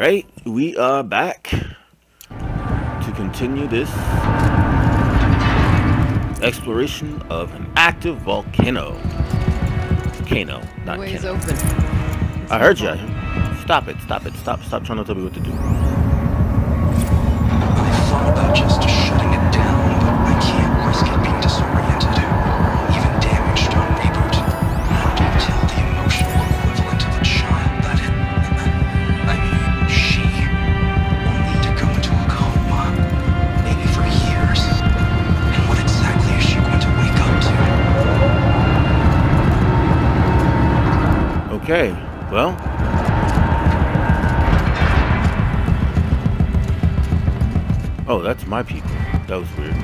Alright, we are back to continue this exploration of an active volcano. Volcano, not the way is Keno. open. I heard you. Stop it, stop it, stop trying to tell me what to do. I thought about just shutting it down, but I can't risk it being disoriented, even damaged on reboot. Not until the emotional equivalent of a child that, I mean, she will need to go into a coma, maybe for years. And what exactly is she going to wake up to? Okay, well. Oh, that's my people. That was weird.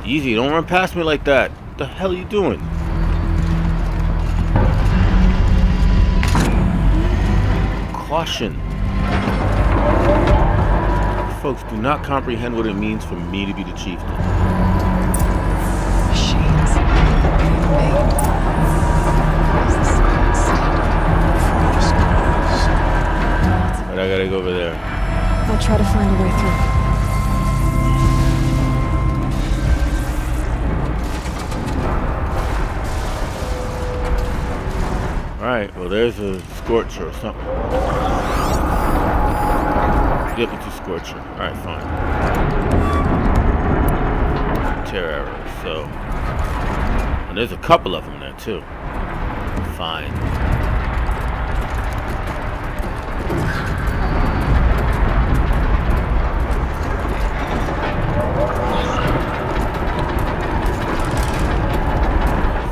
Easy, don't run past me like that. What the hell are you doing? Caution. Folks do not comprehend what it means for me to be the chieftain. Machines being made. But I gotta go over there. I'll try to find a way through. Alright, well there's a scorcher or something. Yep, it's a scorcher. Alright, fine. Tear arrows, so. And there's a couple of them there too. Fine.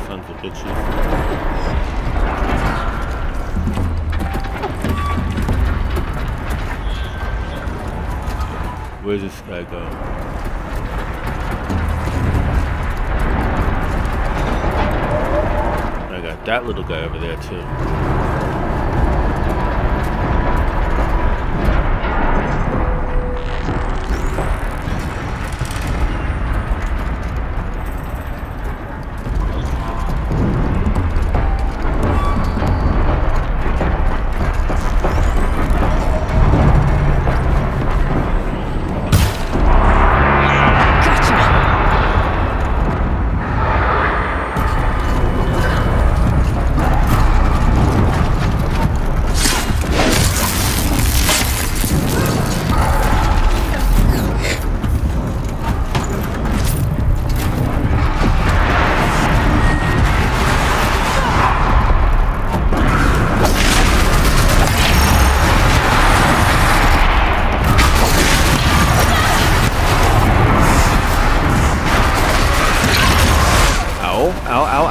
Sons of bitches. Where's this guy go? I got that little guy over there too.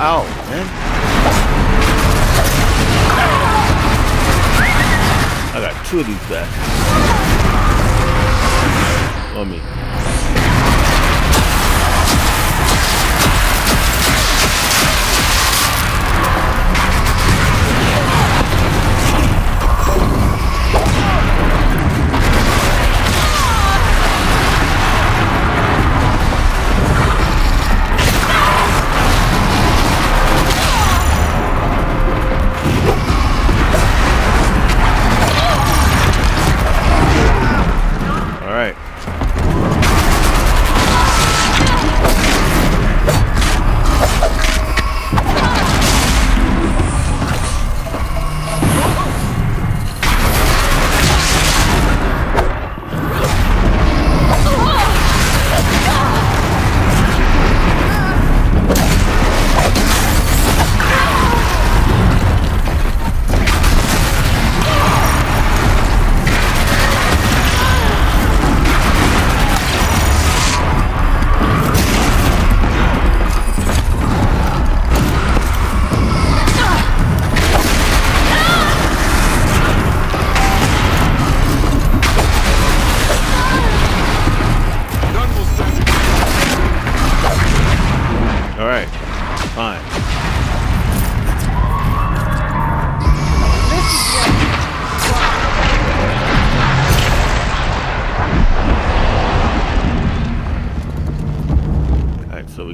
Ow, man. I got two of these guys on me.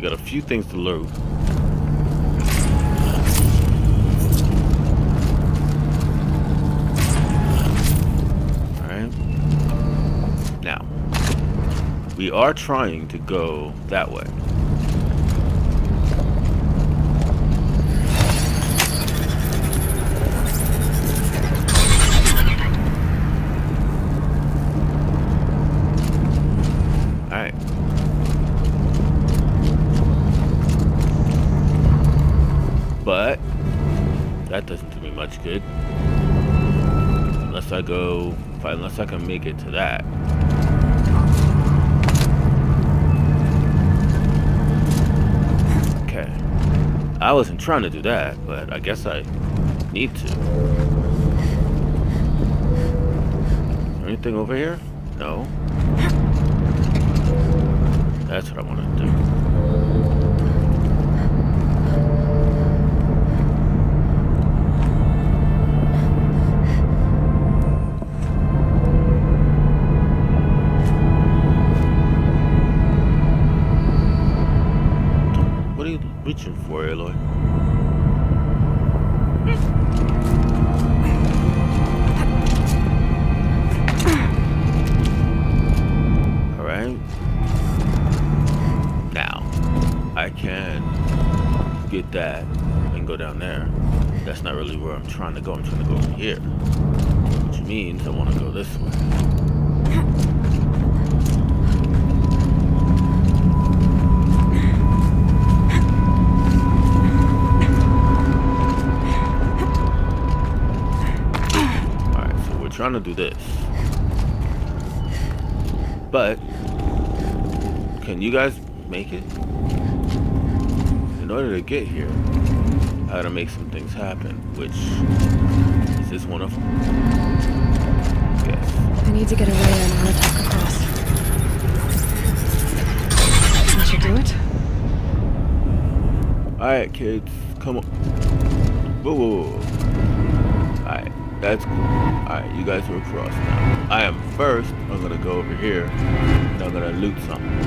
got a few things to loot. Alright. Now, we are trying to go that way. Alright. But that doesn't do me much good. Unless I can make it to that. Okay. I wasn't trying to do that, but I guess I need to. Is there anything over here? No. That's what I want to do. What are you reaching for, Aloy? Alright. Now, I can get that and go down there. That's not really where I'm trying to go. I'm trying to go over here. Which means I want to go this way. Trying to do this, but can you guys make it? In order to get here, I gotta make some things happen, which is this one of them? Yes. I need to get away and how to talk across. I should do it. Alright, kids, come on. Whoa, whoa, whoa. Alright. That's cool. Alright, you guys are across now. I am first. I'm gonna go over here and I'm gonna loot something.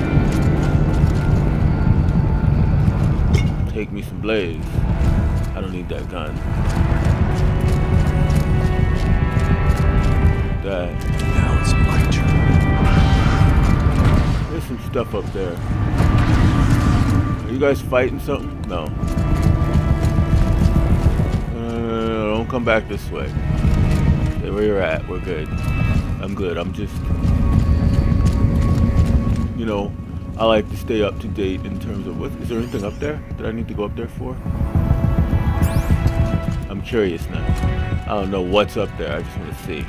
Take me some blades. I don't need that gun. That. Now it's my turn. There's some stuff up there. Are you guys fighting something? No. Don't come back this way. Stay where you're at. We're good. I'm good. I'm just, you know, I like to stay up to date in terms of what. Is there anything up there that I need to go up there for? I'm curious now. I don't know what's up there. I just want to see.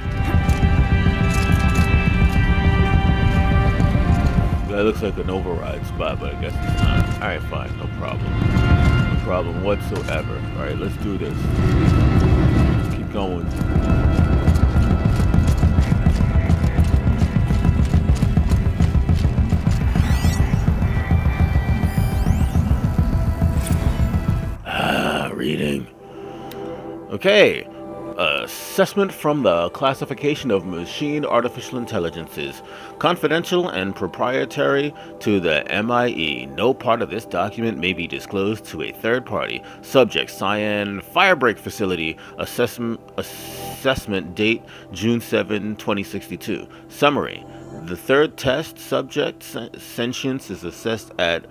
That looks like an override spot, but I guess it's not. Alright, fine. No problem. No problem whatsoever. Alright, let's do this. Let's keep going. Reading. Okay. Assessment from the Classification of Machine Artificial Intelligences. Confidential and proprietary to the MIE. No part of this document may be disclosed to a third party. Subject CYAN Firebreak Facility. Assessment date June 7, 2062. Summary. The third test subject sentience is assessed at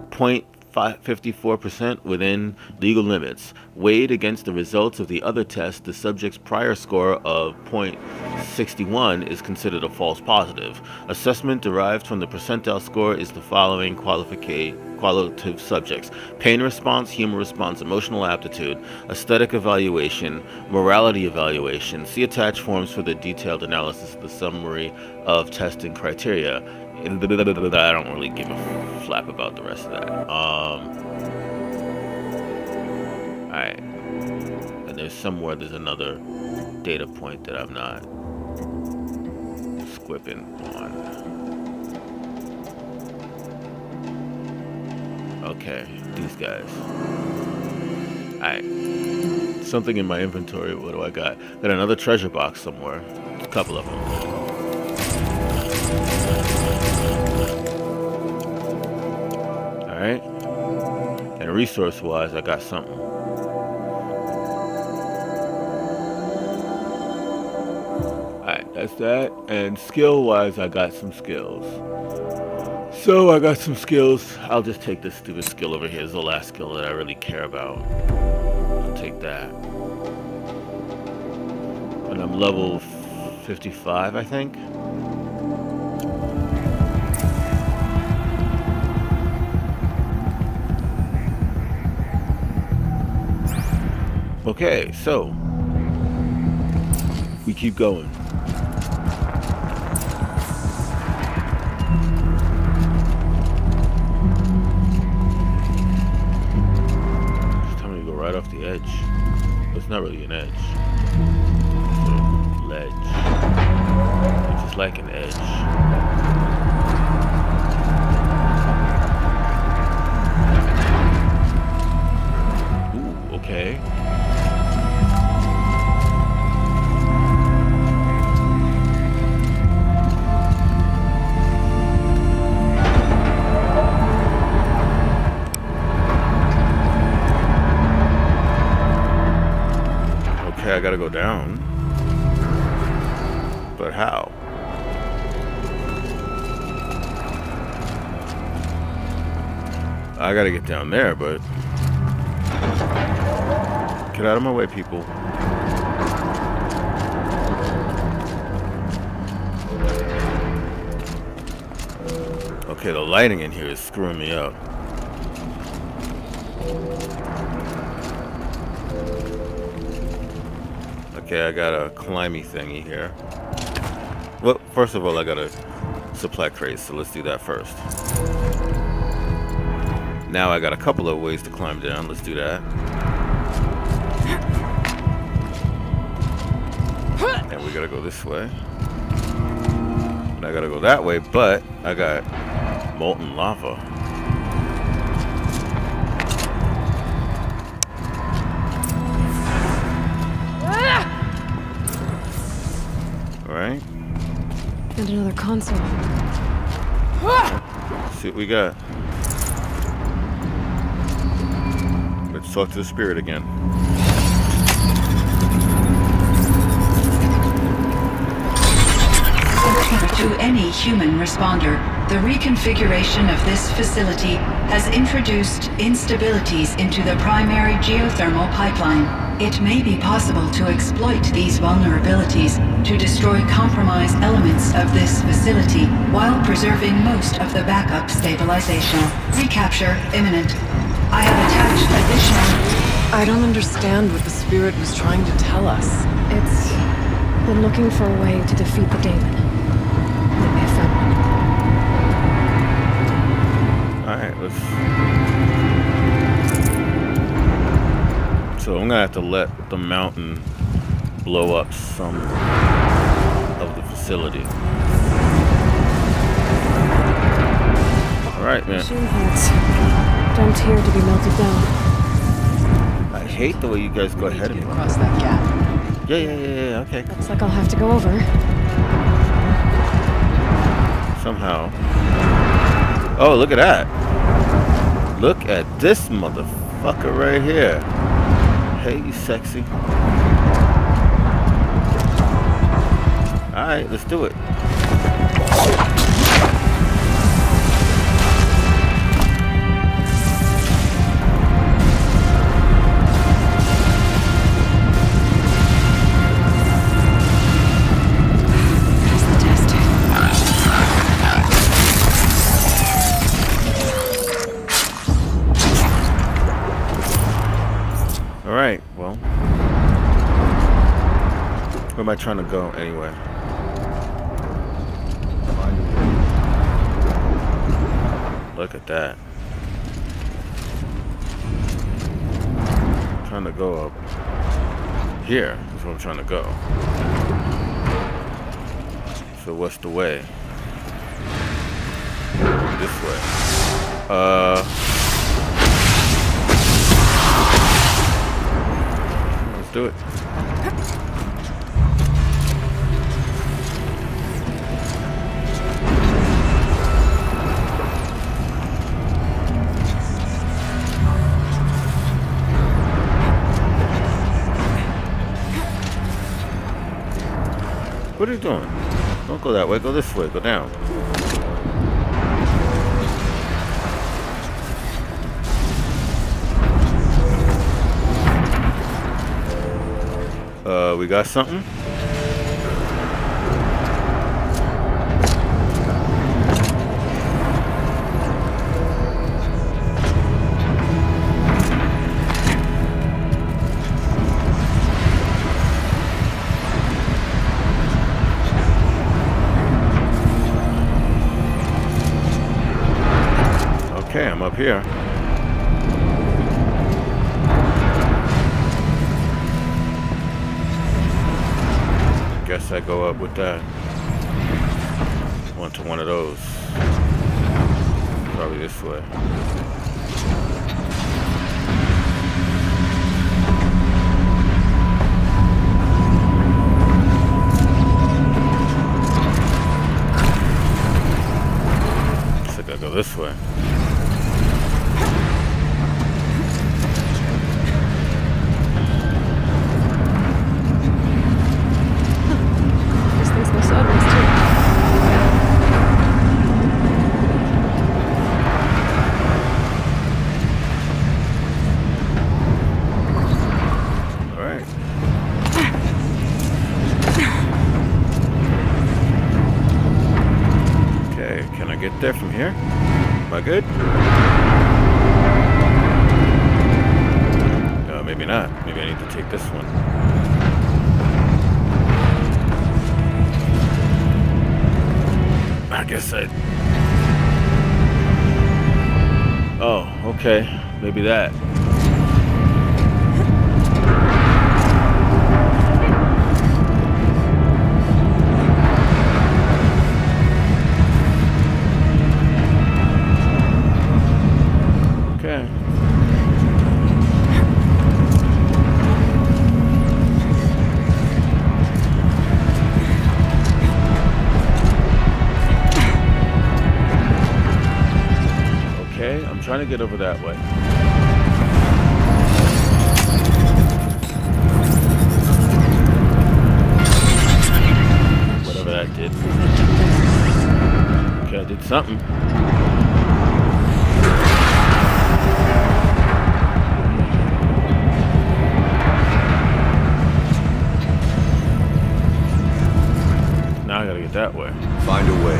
0.54% within legal limits. Weighed against the results of the other test, the subject's prior score of 0.61 is considered a false positive. Assessment derived from the percentile score is the following qualitative subjects: pain response, humor response, emotional aptitude, aesthetic evaluation, morality evaluation. See attached forms for the detailed analysis of the summary of testing criteria. I don't really give a flap about the rest of that. Alright. And there's another data point that I'm not squipping on. Okay, these guys. Alright. Something in my inventory. What do I got? Got another treasure box somewhere. A couple of them. Alright. resource-wise, I got something. Alright, that's that. And skill-wise, I got some skills. So I got some skills. I'll just take this stupid skill over here. It's the last skill that I really care about. I'll take that. And I'm level 55, I think. Okay, so we keep going. It's time to go right off the edge. It's not really an edge. It's a ledge. It's just like an edge. Ooh, okay. I gotta go down, but how? I gotta get down there, but get out of my way, people. Okay, the lighting in here is screwing me up. Okay, I got a climby thingy here. Well, first of all, I got a supply crate, so let's do that first. Now I got a couple of ways to climb down. Let's do that. And we gotta go this way. And I gotta go that way, but I got molten lava. Right? And another console. Let's see what we got. Let's talk to the spirit again. To any human responder, the reconfiguration of this facility has introduced instabilities into the primary geothermal pipeline. It may be possible to exploit these vulnerabilities to destroy compromised elements of this facility while preserving most of the backup stabilization. Recapture imminent. I have attached additional... I don't understand what the spirit was trying to tell us. It's been looking for a way to defeat the Daemon. I found one. Alright, let's... So I'm gonna have to let the mountain blow up some of the facility. Alright, man. Machine parts dumped here to be melted down. I hate the way you guys go ahead of me. Across that gap. Yeah, okay. Looks like I'll have to go over. Somehow. Oh, look at that. Look at this motherfucker right here. Hey, you sexy. Alright, let's do it. Alright, well. Where am I trying to go anyway? Look at that. I'm trying to go up here. That's where I'm trying to go. So what's the way? This way. Let's do it. What are you doing? Don't go that way. Go this way. Go down. We got something? Okay, I'm up here. Guess I go up with that. Onto one of those. Probably this way. Looks like I go this way. Get there from here? Am I good? Maybe not. Maybe I need to take this one. I guess I... Oh, okay. Maybe that. I'm trying to get over that way. Whatever that did. Okay, I did something. Now I gotta get that way. Find a way.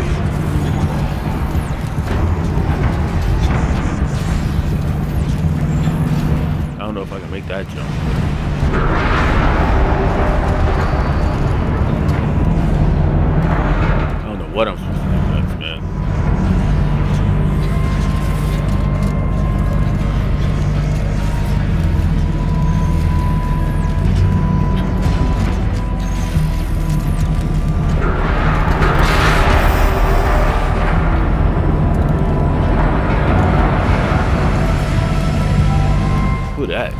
I don't know if I can make that jump. I don't know what I'm supposed to do next, man. Who that?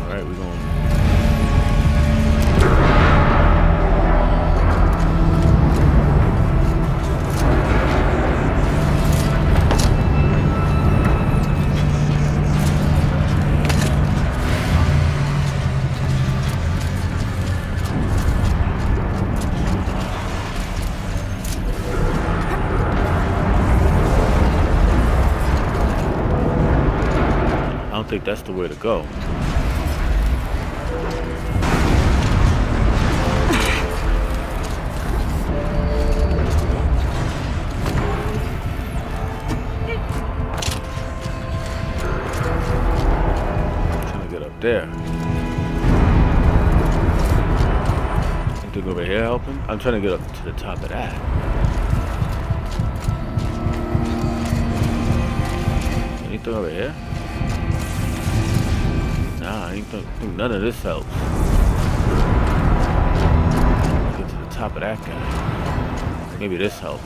Alright, we're going. I don't think that's the way to go. I'm trying to get up there. Anything over here helping? I'm trying to get up to the top of that. Anything over here? Nah, I think none of this helps. Get to the top of that guy. Maybe this helps.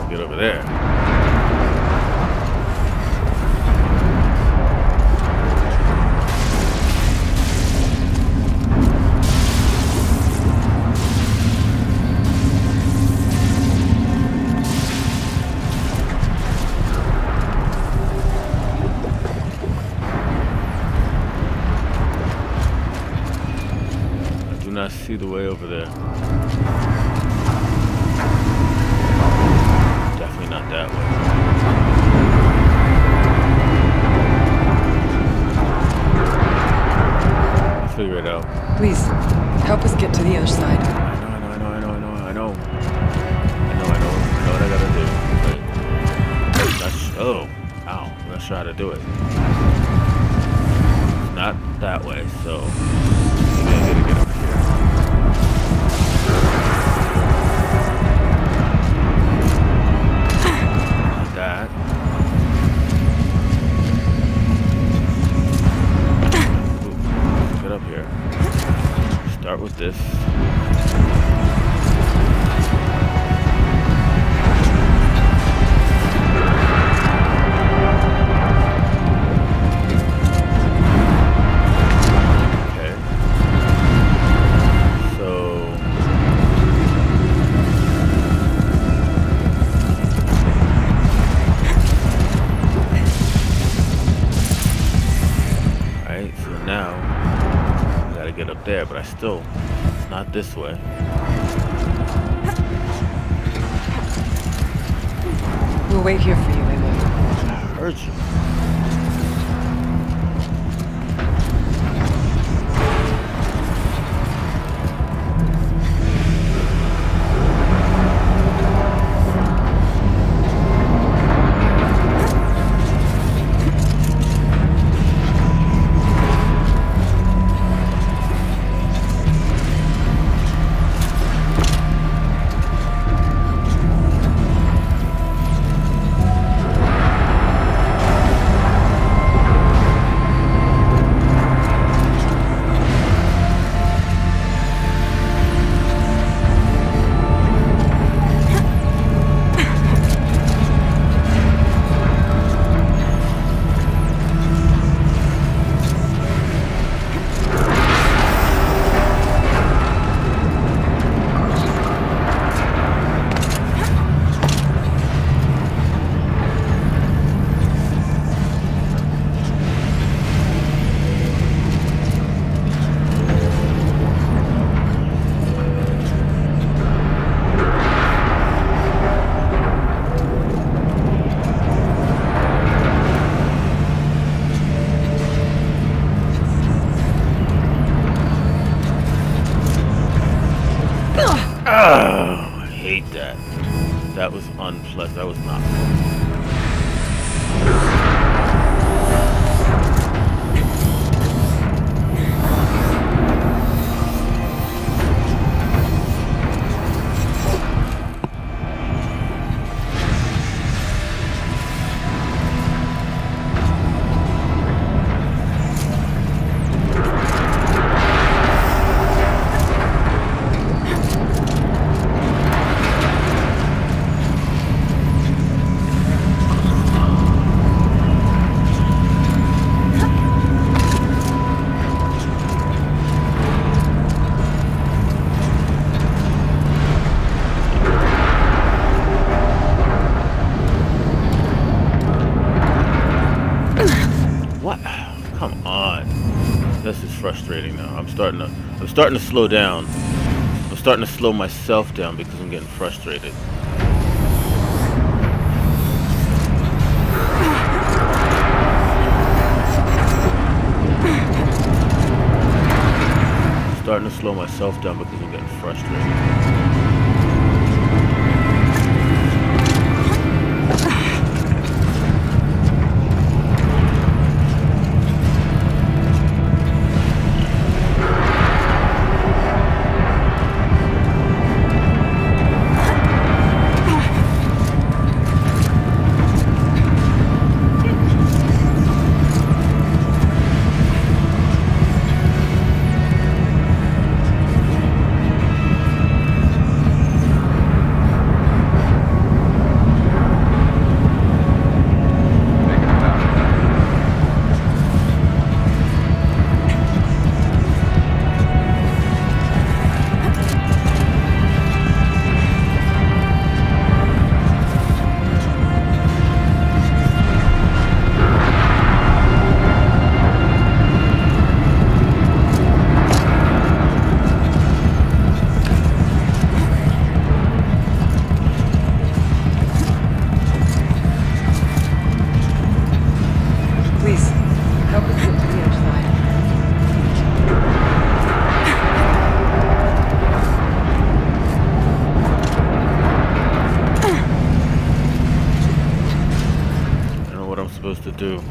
Get over I see the way over there. Definitely not that way. I'll figure it out. Please, help us get to the other side. I know what I gotta do. But oh, ow, I'm not sure how to do it. Not that way, so maybe I gotta get up here. Like that. Ooh, get up here. Start with this. There, but I still, not this way. We'll wait here for you, Amy. I heard you. Oh, I hate that. That was unpleasant. That was not fun. What? Come on. This is frustrating now. I'm starting to slow down. I'm starting to slow myself down because I'm getting frustrated. Starting to slow myself down because I'm getting frustrated. I'm supposed to do.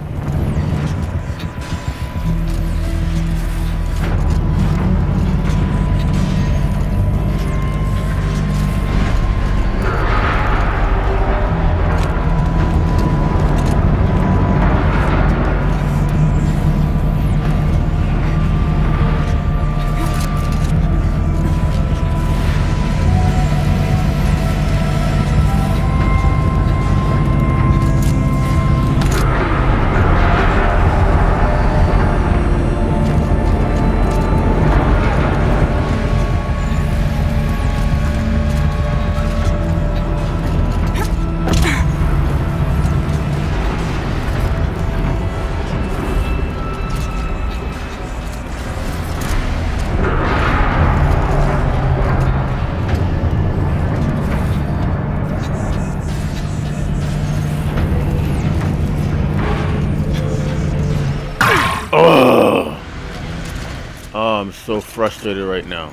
Oh, I'm so frustrated right now.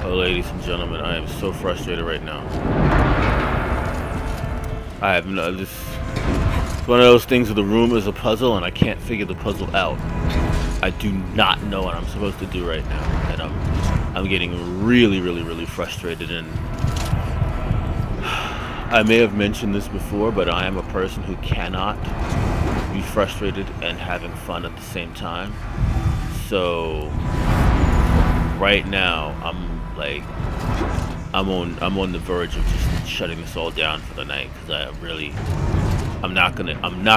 Oh, ladies and gentlemen, I am so frustrated right now. I have no, this it's one of those things where the room is a puzzle and I can't figure the puzzle out. I do not know what I'm supposed to do right now, and I'm getting really frustrated. And I may have mentioned this before, but I am a person who cannot be frustrated and having fun at the same time. So right now I'm on the verge of just shutting this all down for the night, because I'm not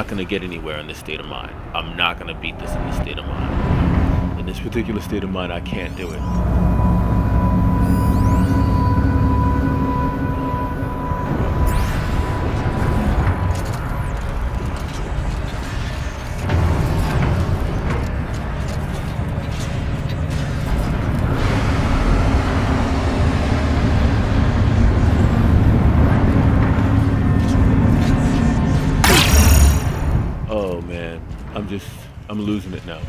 gonna get anywhere in this state of mind. I'm not gonna beat this in this state of mind. In this particular state of mind, I can't do it. I'm losing it now.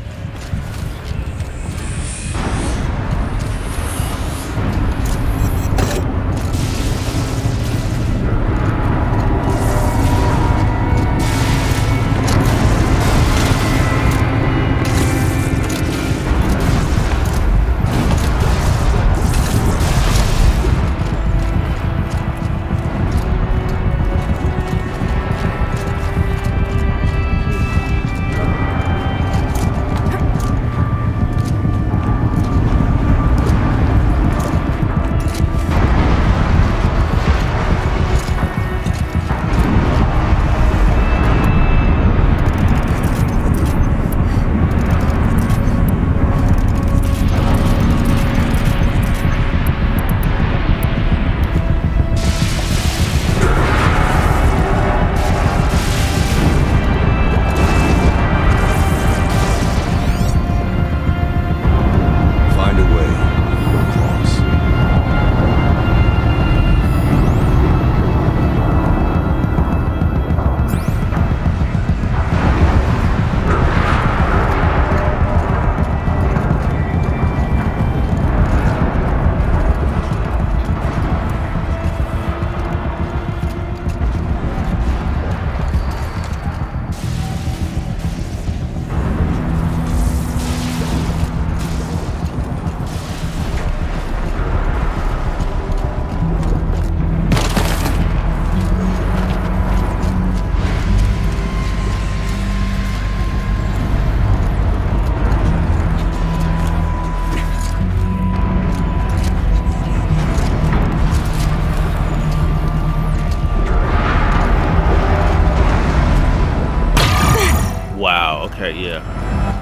Okay, yeah.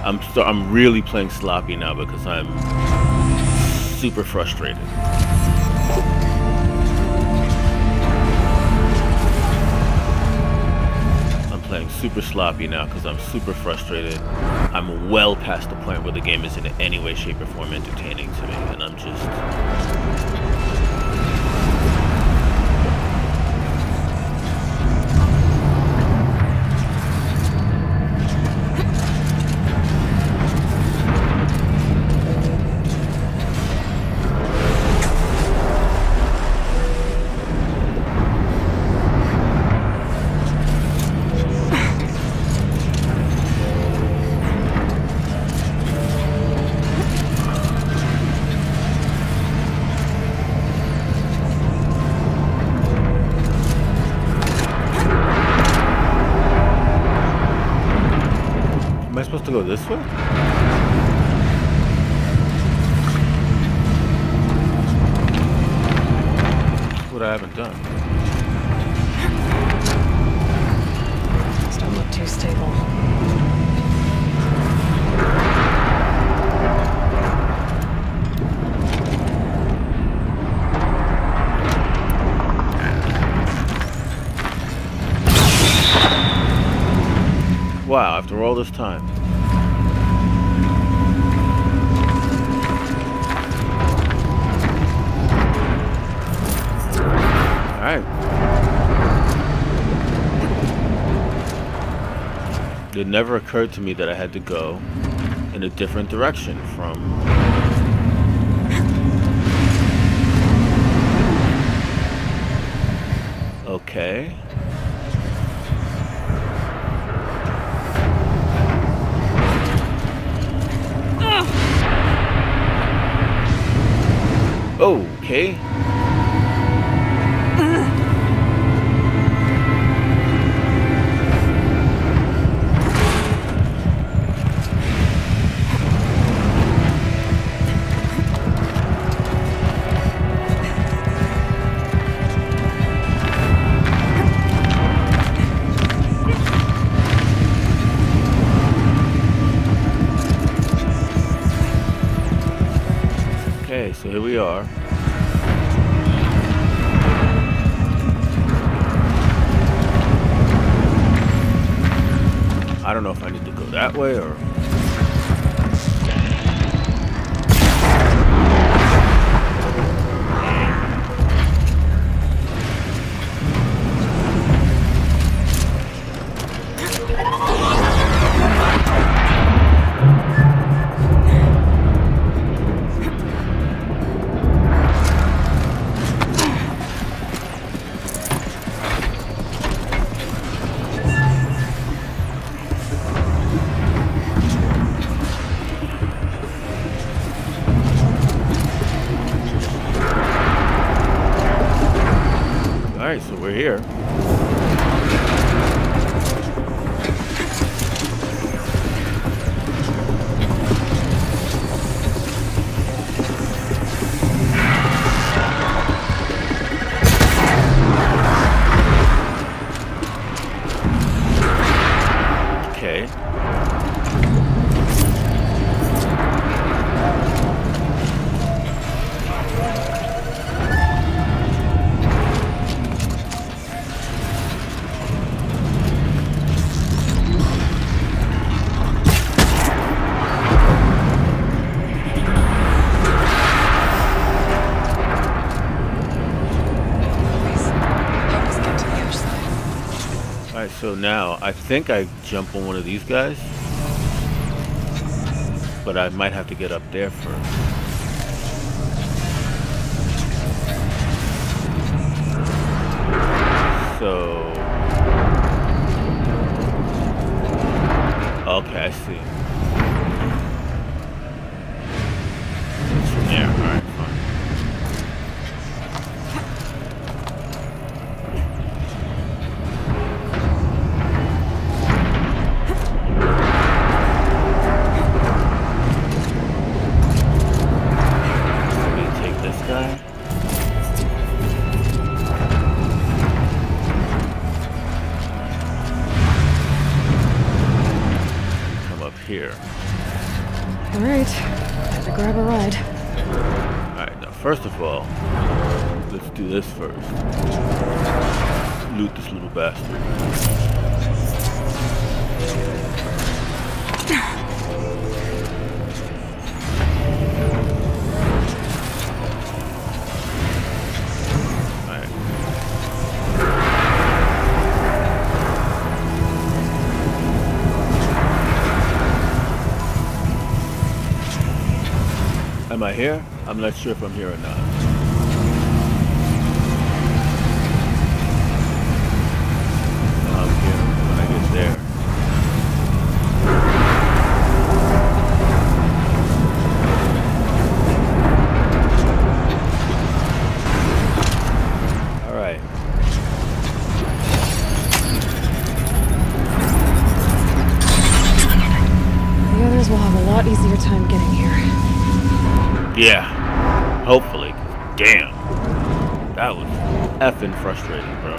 I'm really playing sloppy now because I'm super frustrated. I'm playing super sloppy now because I'm super frustrated. I'm well past the point where the game is in any way, shape, or form entertaining to me, and I'm just... to go this way? That's what I haven't done. Things don't look too stable. Wow, after all this time. Alright. It never occurred to me that I had to go in a different direction from... Okay. Okay. Okay, so here we are. I don't know if I need to go that way or... Alright, so we're here. Okay. Alright, so now I think I jump on one of these guys, but I might have to get up there first. So, okay, I see. It's from there, alright, fine. Here. Alright, time to grab a ride. Alright, now first of all, let's do this first. Loot this little bastard. Am I here? I'm not sure if I'm here or not. I'm here when I get there. All right. we'll have a lot easier time getting here. Yeah, hopefully. Damn. That was effing frustrating, bro.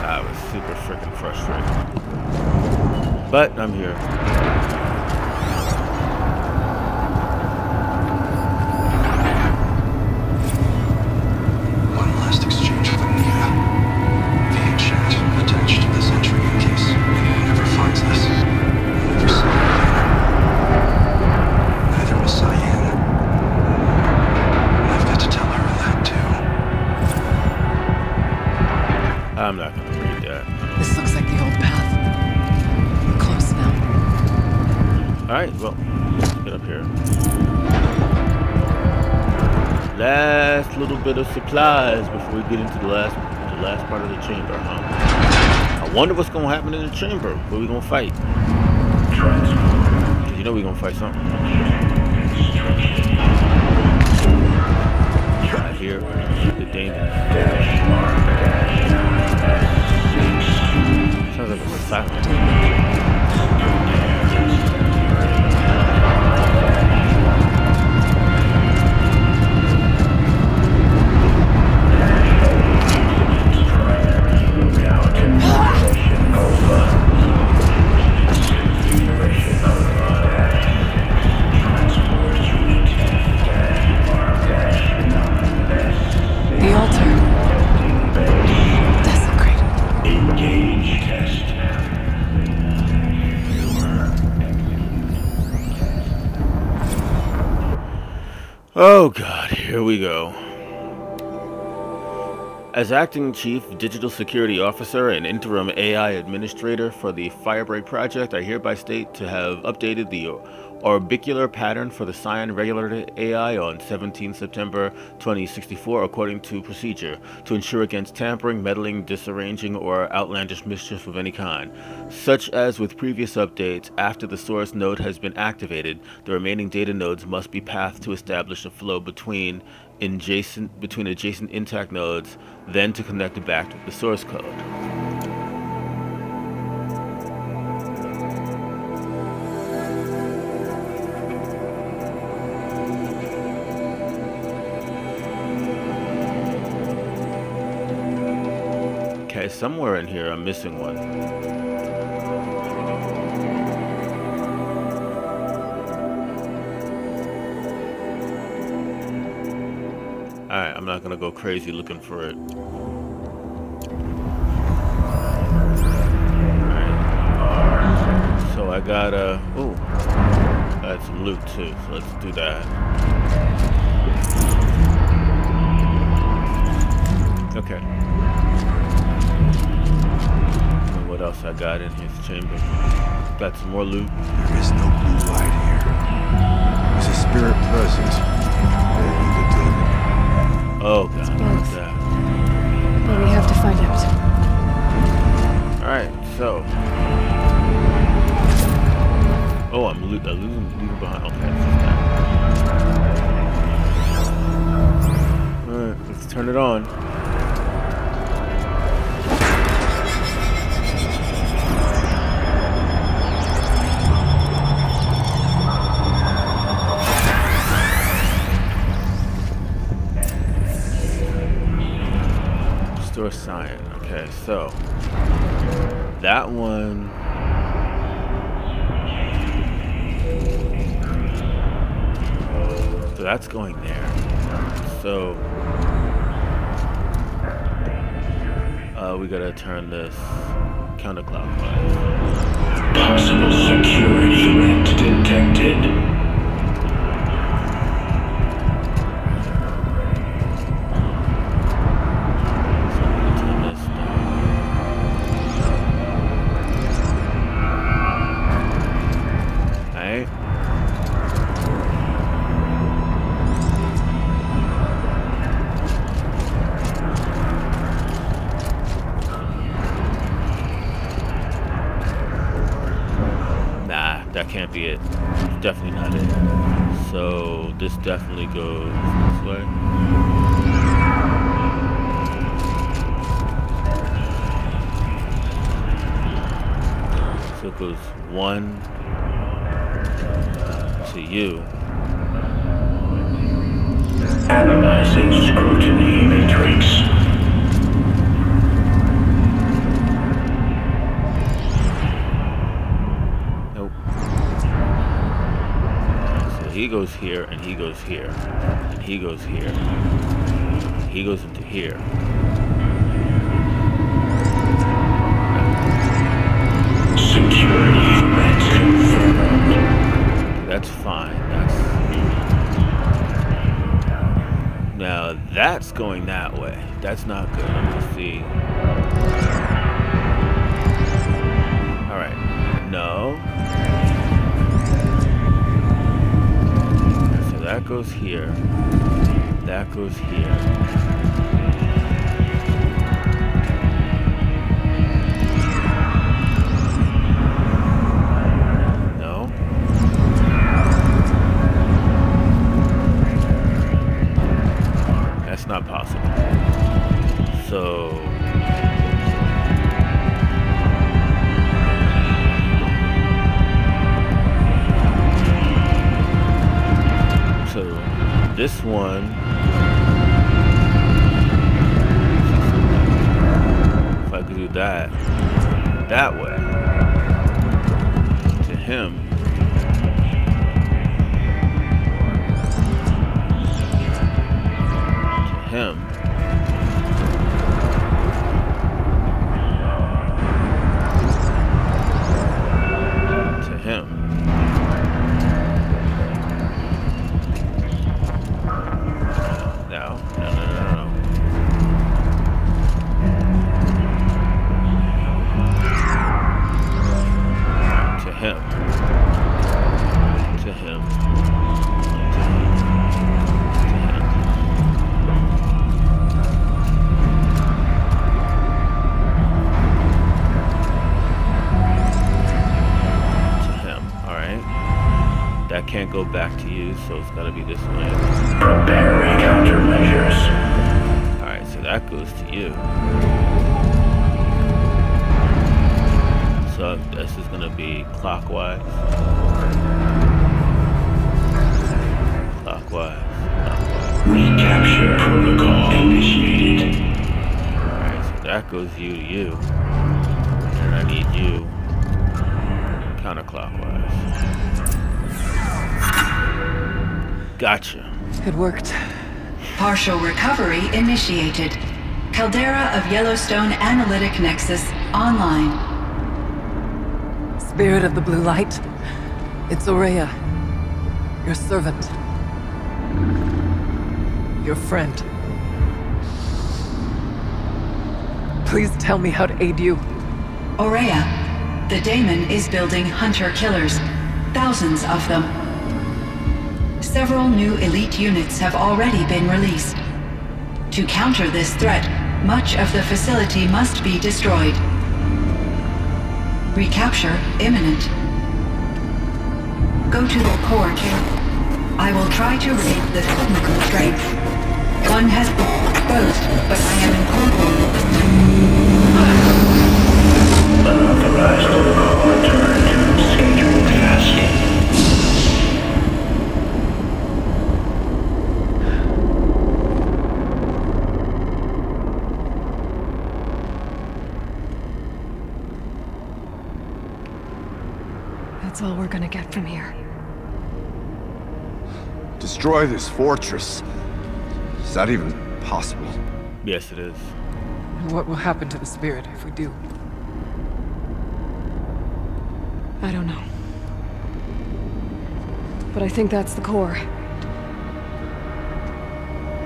That was super freaking frustrating. But I'm here. One last exchange with Nia. Via chat, attached to this entry in case anyone ever finds this. Neither saw Neither was CYAN. I've got to tell her that too. I'm not gonna read that. This looks like the old path. We're close now. Alright, well, let's get up here. Last little bit of supplies before we get into the last part of the chamber, huh? I wonder what's gonna happen in the chamber. What we gonna fight? 'Cause you know we gonna fight something. I hear the danger. Sounds like it's silent. The altar. Desecrated. Engage test. Oh god, here we go. As Acting Chief Digital Security Officer and Interim AI Administrator for the Firebreak Project, I hereby state to have updated the orbicular pattern for the CYAN regulated AI on 17 September 2064 according to procedure, to ensure against tampering, meddling, disarranging, or outlandish mischief of any kind. Such as with previous updates, after the source node has been activated, the remaining data nodes must be pathed to establish a flow between adjacent intact nodes, then to connect it back to the source code. Okay, somewhere in here I'm missing one. Alright, I'm not gonna go crazy looking for it. Alright. So I got ooh. Got some loot too, so let's do that. Okay. And what else I got in his chamber? Got some more loot. There is no blue light here. There's a spirit presence. Maybe the demon. Oh god, what's that? Well, we have to find out. Alright, so. Oh, I'm leaving behind. Okay, it's just that. Alright, let's turn it on. Store CYAN. Okay, so that one. So that's going there. So we gotta turn this counterclockwise. Possible security threat detected. Nah, That can't be it. It's definitely not it. So this definitely goes this way. So it goes 1 to you. Analyzing scrutiny matrix. Nope. So he goes here, and he goes here, and he goes here. He goes into here. Security threat confirmed. That's fine. Now that's going that way. That's not good. Let's see. All right. No. So that goes here. That goes here. No. That's not possible. So this one, if I could do that way to him. Him. To him. No. To him. To him. That can't go back to you, so it's gotta be this way. Preparing countermeasures. Alright, so that goes to you. So this is gonna be clockwise. Clockwise. Recapture protocol initiated. Alright, so that goes you to you. And I need you counterclockwise. Gotcha. It worked. Partial recovery initiated. Caldera of Yellowstone Analytic Nexus online. Spirit of the Blue Light. It's Aurea. Your servant. Your friend. Please tell me how to aid you. Aurea, the Daemon is building hunter-killers. Thousands of them. Several new elite units have already been released. To counter this threat, much of the facility must be destroyed. Recapture imminent. Go to the core camp. I will try to raid the technical strength. One has been exposed, but I am in control. Unauthorized protocol returned to scheduled task. That's all we're gonna get from here. Destroy this fortress. Is that even possible? Yes, it is. And what will happen to the spirit if we do? I don't know. But I think that's the core.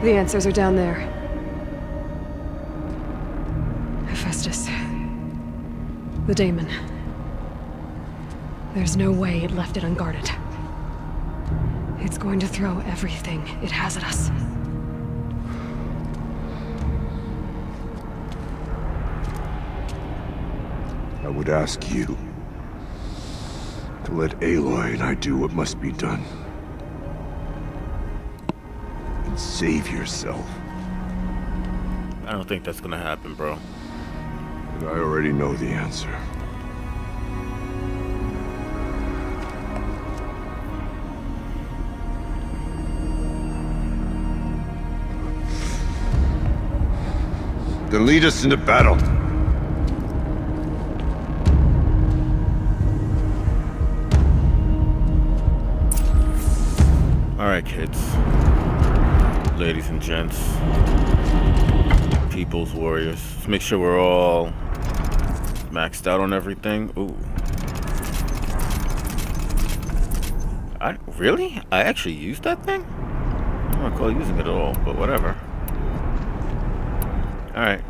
The answers are down there. Hephaestus. The Daemon. There's no way it left it unguarded. It's going to throw everything it has at us. I would ask you Let Aloy and I do what must be done. And save yourself. I don't think that's gonna happen, bro. And I already know the answer. Then lead us into battle. Alright, kids. Ladies and gents. People's warriors. Let's make sure we're all maxed out on everything. Ooh. Really? I actually used that thing? I don't recall using it at all, but whatever. Alright.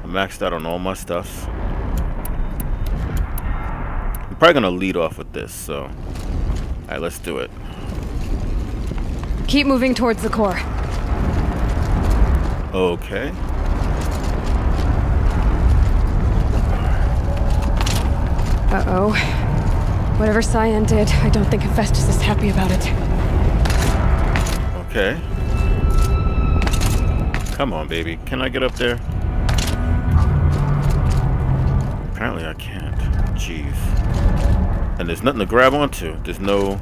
I'm maxed out on all my stuffs. I'm probably gonna lead off with this, so. Alright, let's do it. Keep moving towards the core. Okay. Uh-oh. Whatever CYAN did, I don't think Hephaestus is happy about it. Okay. Come on, baby. Can I get up there? Apparently I can't. Jeez. And there's nothing to grab onto. There's no...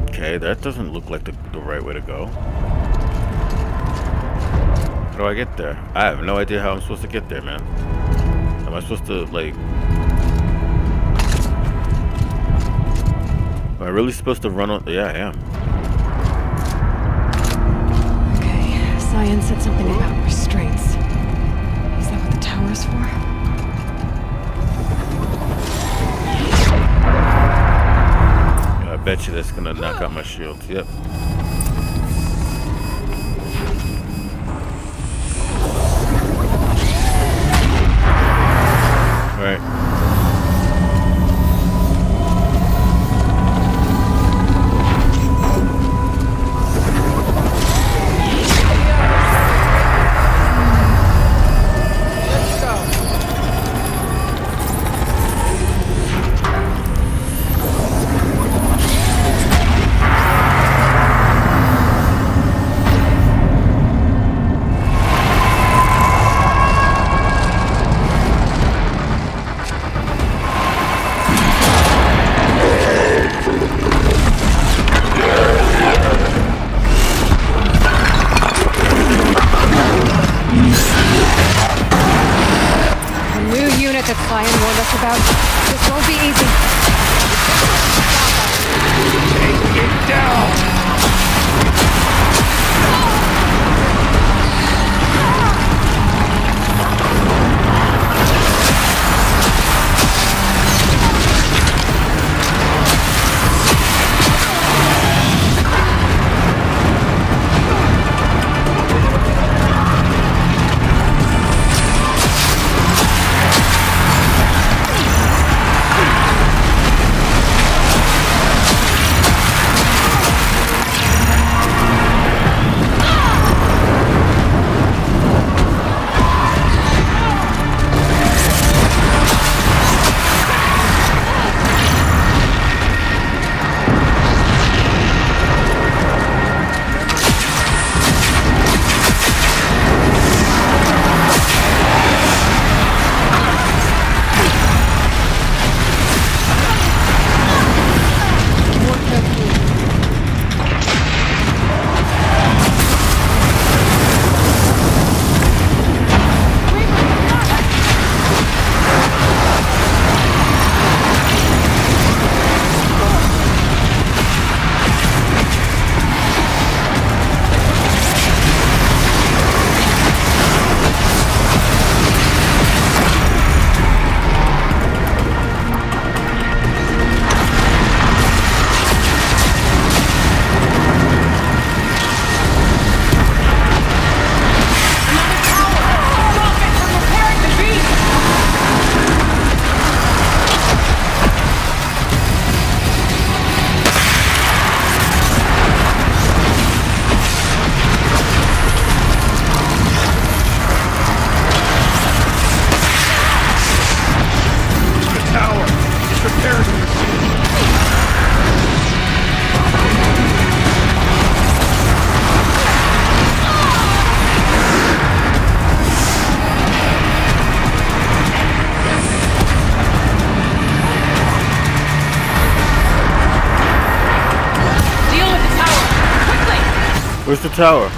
Okay, that doesn't look like the right way to go. How do I get there? I have no idea how I'm supposed to get there, man. Am I supposed to, like... Am I really supposed to run on... Yeah, I am. Okay, CYAN said something about restraints. Is that what the tower is for? I bet you that's gonna knock out my shield. Yep. Alright. That CYAN warned us about. This won't be easy. Take it down! Where's the tower?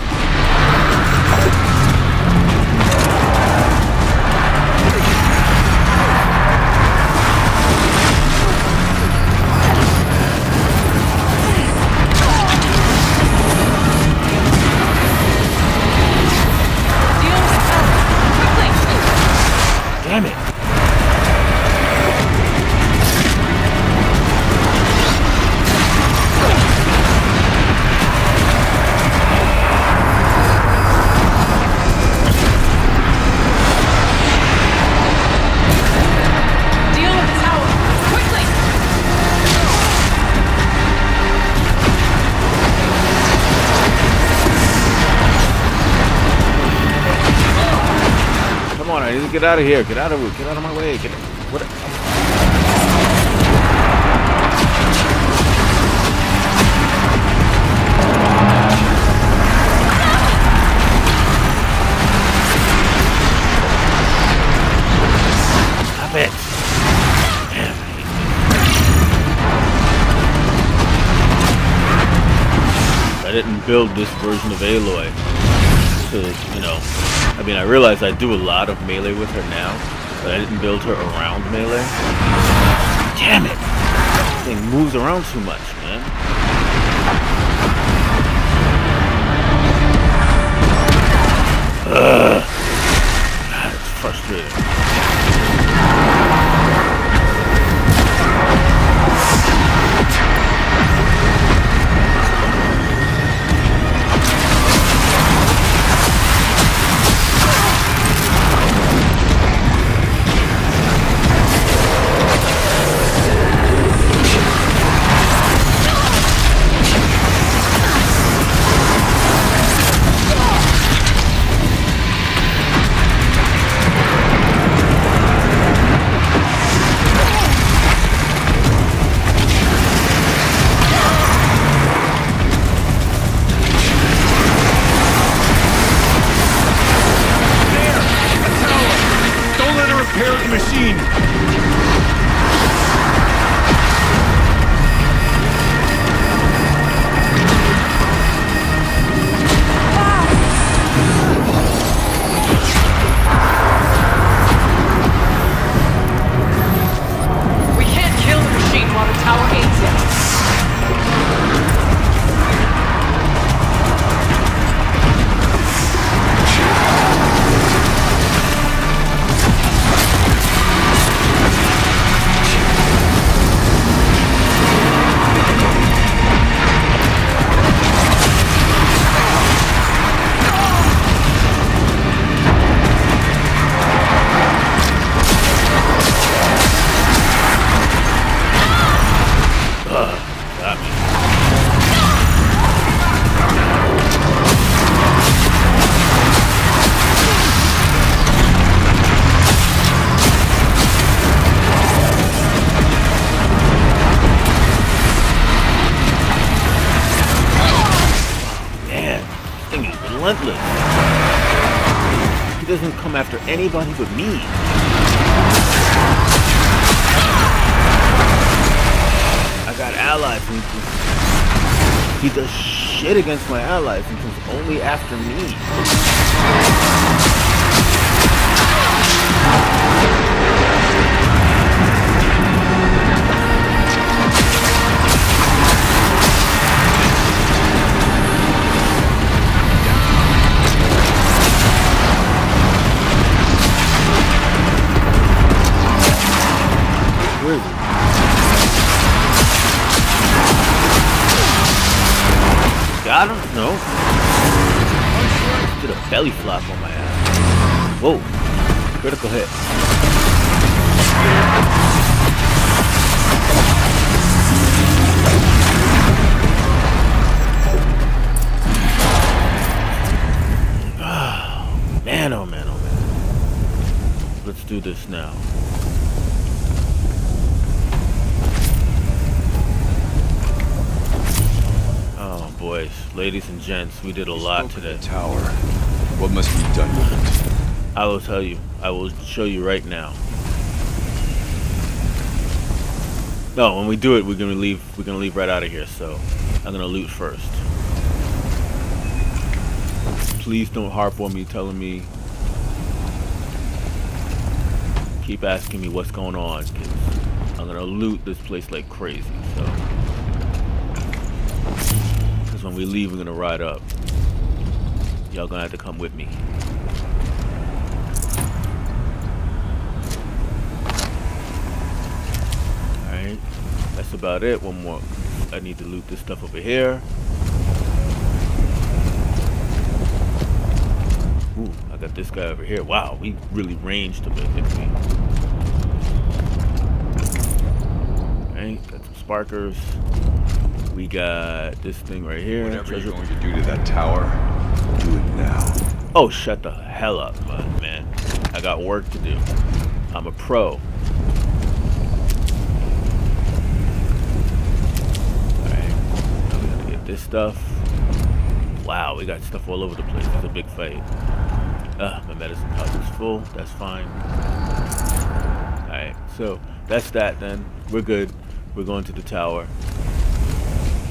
Damn it. I need to get out of here. Get out of my way. What? Stop it. Damn. I didn't build this version of Aloy to, you know, I mean, I realize I do a lot of melee with her now, but I didn't build her around melee. Damn it! This thing moves around too much, man. Ugh. God, it's frustrating. Relentless. He doesn't come after anybody but me. I got allies and he does shit against my allies and comes only after me. Where is he? Got him? No. Did a belly flop on my ass. Whoa. Critical hit. Man, oh man, oh man. Let's do this now. Oh boys, ladies and gents, we did a lot today. Tower. What must be done with it? I will tell you. I will show you right now. No, when we do it, we're gonna leave right out of here. So I'm gonna loot first. please don't harp on me telling me, keep asking me what's going on, 'cause I'm gonna loot this place like crazy, so. Because when we leave, we're gonna ride up. Y'all gonna have to come with me. Alright, that's about it. One more. I need to loot this stuff over here. Ooh, I got this guy over here. Wow, we really ranged a bit, didn't we? Alright, got some sparkers. We got this thing right here. Whatever you're going to do to that tower, do it now. Oh, shut the hell up, man. I got work to do. I'm a pro. Alright, now we gotta get this stuff. Wow, we got stuff all over the place. It's a big fight. My medicine pouch is full. That's fine. Alright, so that's that then. We're good. We're going to the tower.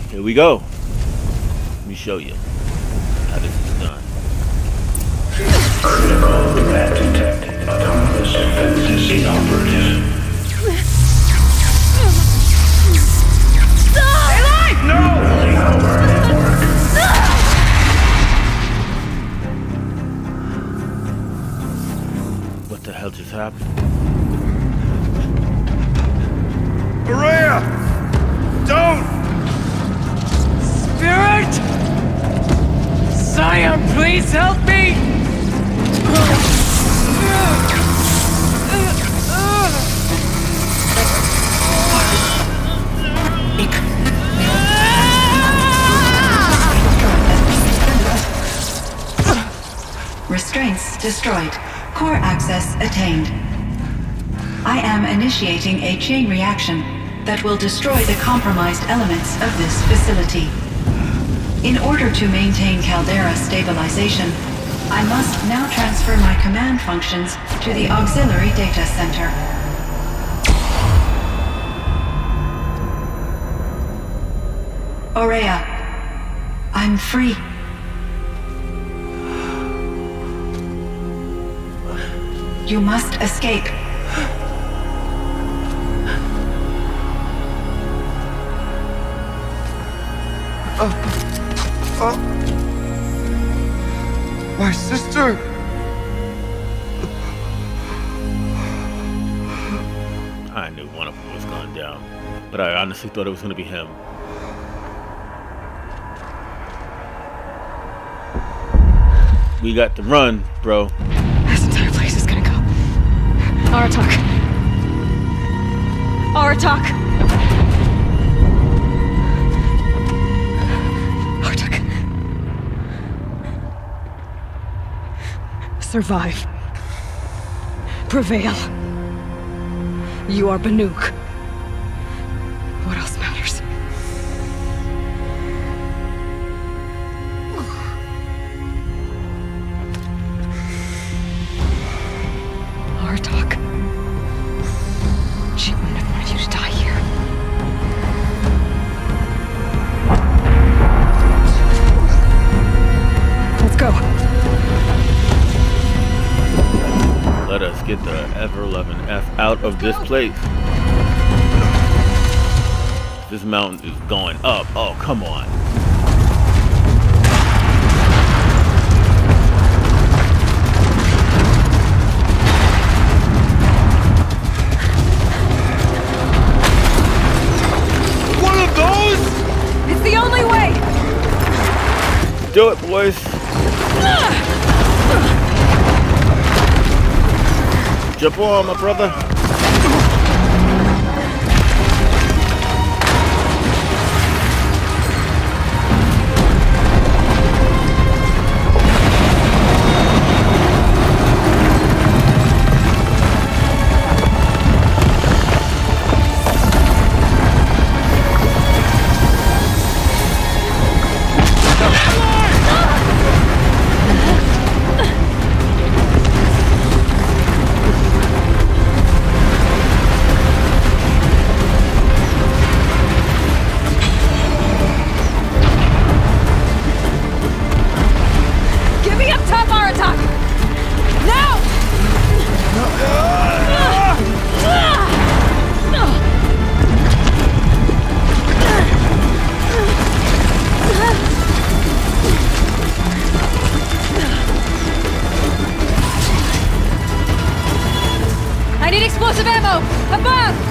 Here we go. Let me show you how this is done. Critical threat detected. Autonomous defenses inoperative. Stay alive! No! Building our network. What the hell just happened? Maria! Don't! Spirit! CYAN, please help me! Restraints destroyed. Core access attained. I am initiating a chain reaction that will destroy the compromised elements of this facility. In order to maintain caldera stabilization, I must now transfer my command functions to the auxiliary data center. Aurea, I'm free. You must escape. My sister! I knew one of them was going down, but I honestly thought it was going to be him. We got to run, bro. This entire place is gonna go. Aratak. Aratak. Aratak. Survive. Prevail. You are Banuk. What else matters? Aratak. She wouldn't have wanted you to die here. Let's go. Let us get the ever-loving F out of this place. This mountain is going up. Oh, come on. One of those? It's the only way! Do it, boys. Jump on, my brother.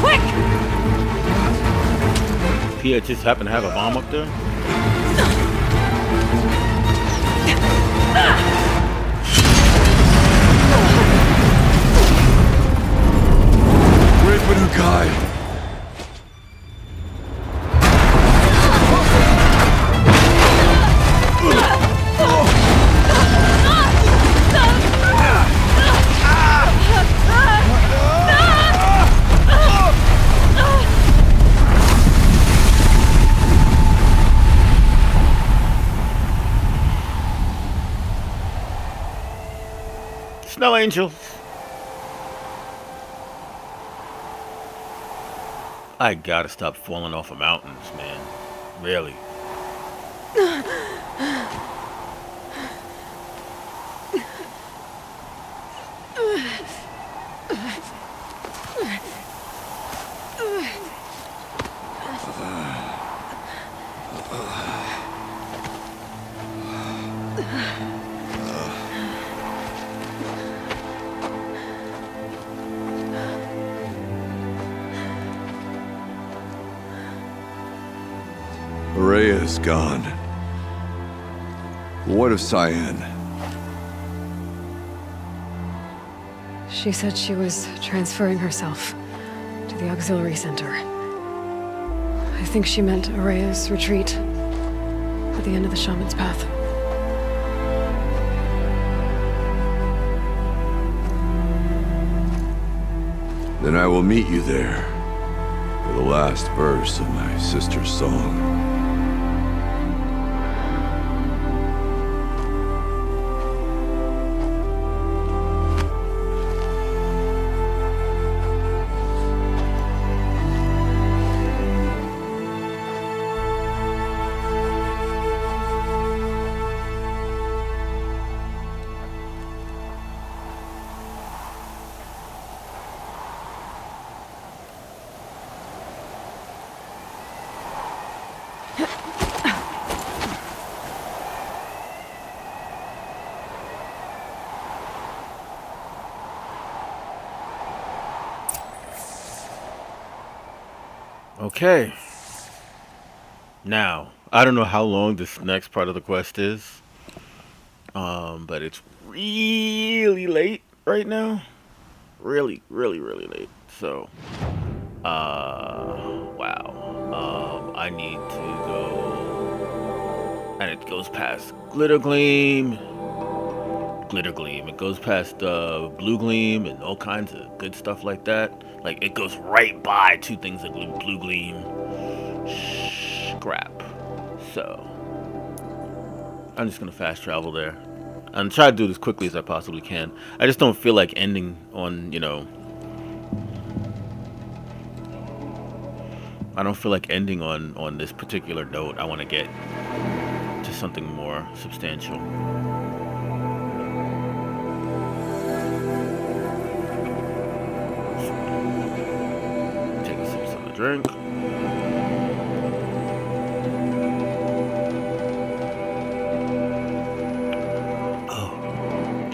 Quick! Pia just happened to have a bomb up there? Kai. Snow angels. I gotta stop falling off of mountains, man. Really. Rhea is gone. What of CYAN? She said she was transferring herself to the auxiliary center. I think she meant Araya's retreat at the end of the Shaman's Path. Then I will meet you there for the last verse of my sister's song. Okay. Now, I don't know how long this next part of the quest is. But it's really late right now. Really late. So, wow. I need to go, and it goes past Glitter Gleam. It goes past Blue Gleam and all kinds of good stuff like that. Like, it goes right by two things like Blue Gleam. Scrap. So, I'm just gonna fast travel there. And try to do this quickly as I possibly can. I just don't feel like ending on, you know... I don't feel like ending on this particular note. I want to get to something more substantial. Take a sip of something to drink. Oh,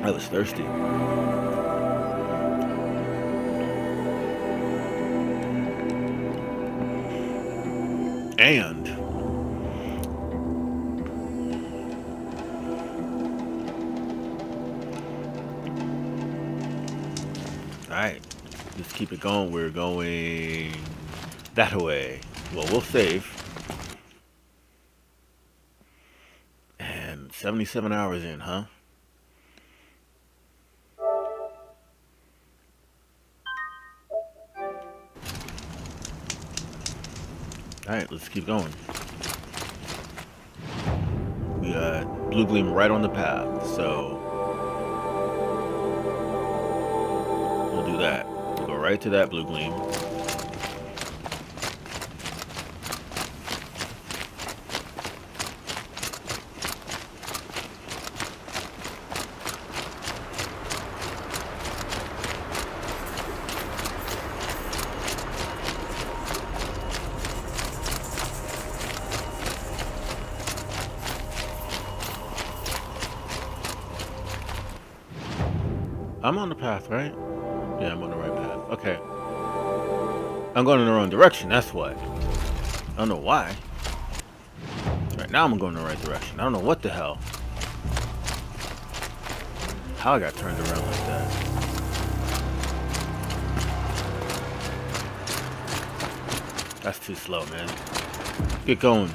I was thirsty. And alright, let's keep it going. We're going that way. Well, we'll save. And 77 hours in, huh? Alright, let's keep going. We got Blue Gleam right on the path, so we'll do that. We'll go right to that Blue Gleam. I'm on the path, right? Yeah, I'm on the right path. Okay. I'm going in the wrong direction, that's why. I don't know why. Right now I'm going in the right direction. I don't know what the hell. How I got turned around like that. That's too slow, man. Get going.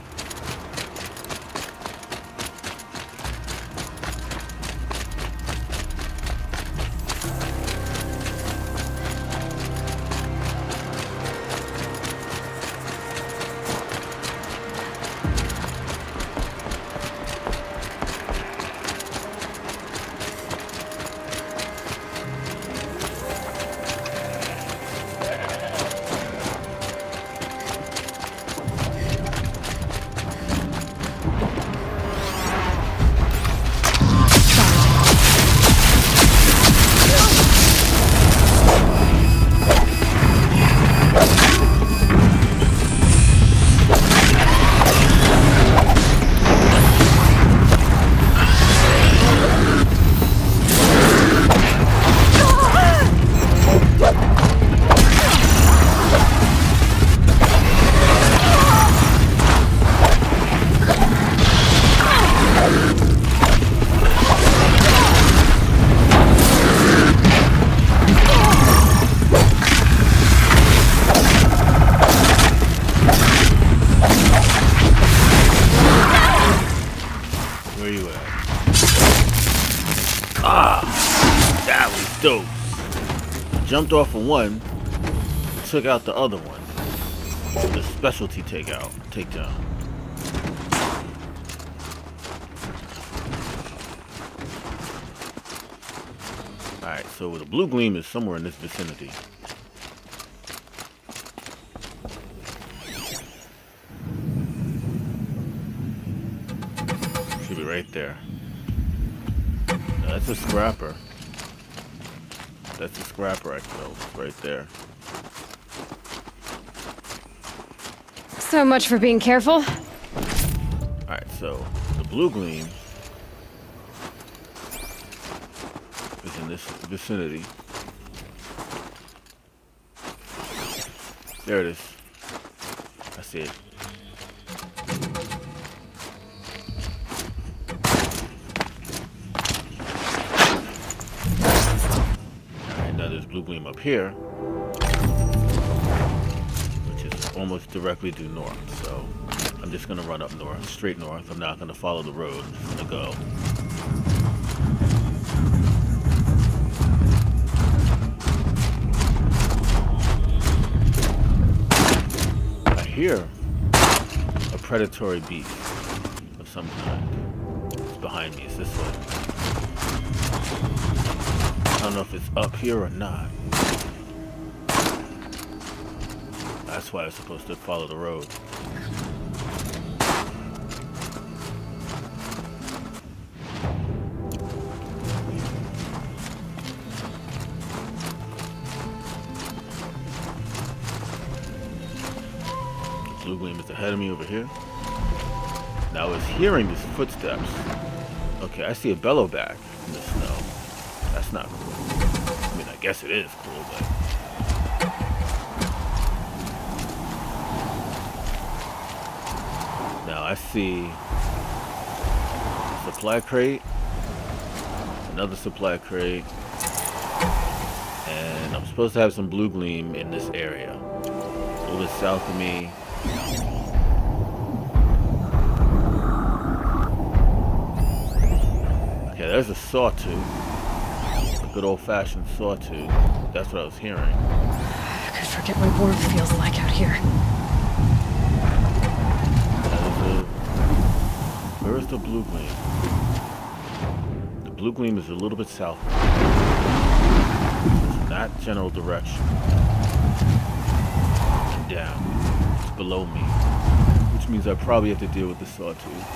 Dope. Jumped off of one, took out the other one. The specialty takedown. Alright, so the blue gleam is somewhere in this vicinity. Should be right there. No, that's a scrapper. That's a scrapper I killed right there. So much for being careful. Alright, so the blue gleam is in this vicinity. There it is. I see it. Blue gleam up here, which is almost directly due north, so I'm just gonna run up north, straight north. I'm not gonna follow the road. I'm just gonna go. I hear a predatory beast of some kind. It's behind me. It's this way. I don't know if it's up here or not. That's why I was supposed to follow the road. The blue gleam is ahead of me over here. Now I was hearing these footsteps. Okay, I see a bellow back in the snow. That's not cool. I mean, I guess it is cool, but... Now I see a supply crate, another supply crate, and I'm supposed to have some blue gleam in this area. A little bit south of me. Okay, there's a sawtooth. Good old-fashioned sawtooth. That's what I was hearing. I could forget what warmth feels like out here. Where is the blue gleam? The blue gleam is a little bit south. It's that general direction. And down. It's below me. Which means I probably have to deal with the sawtooth.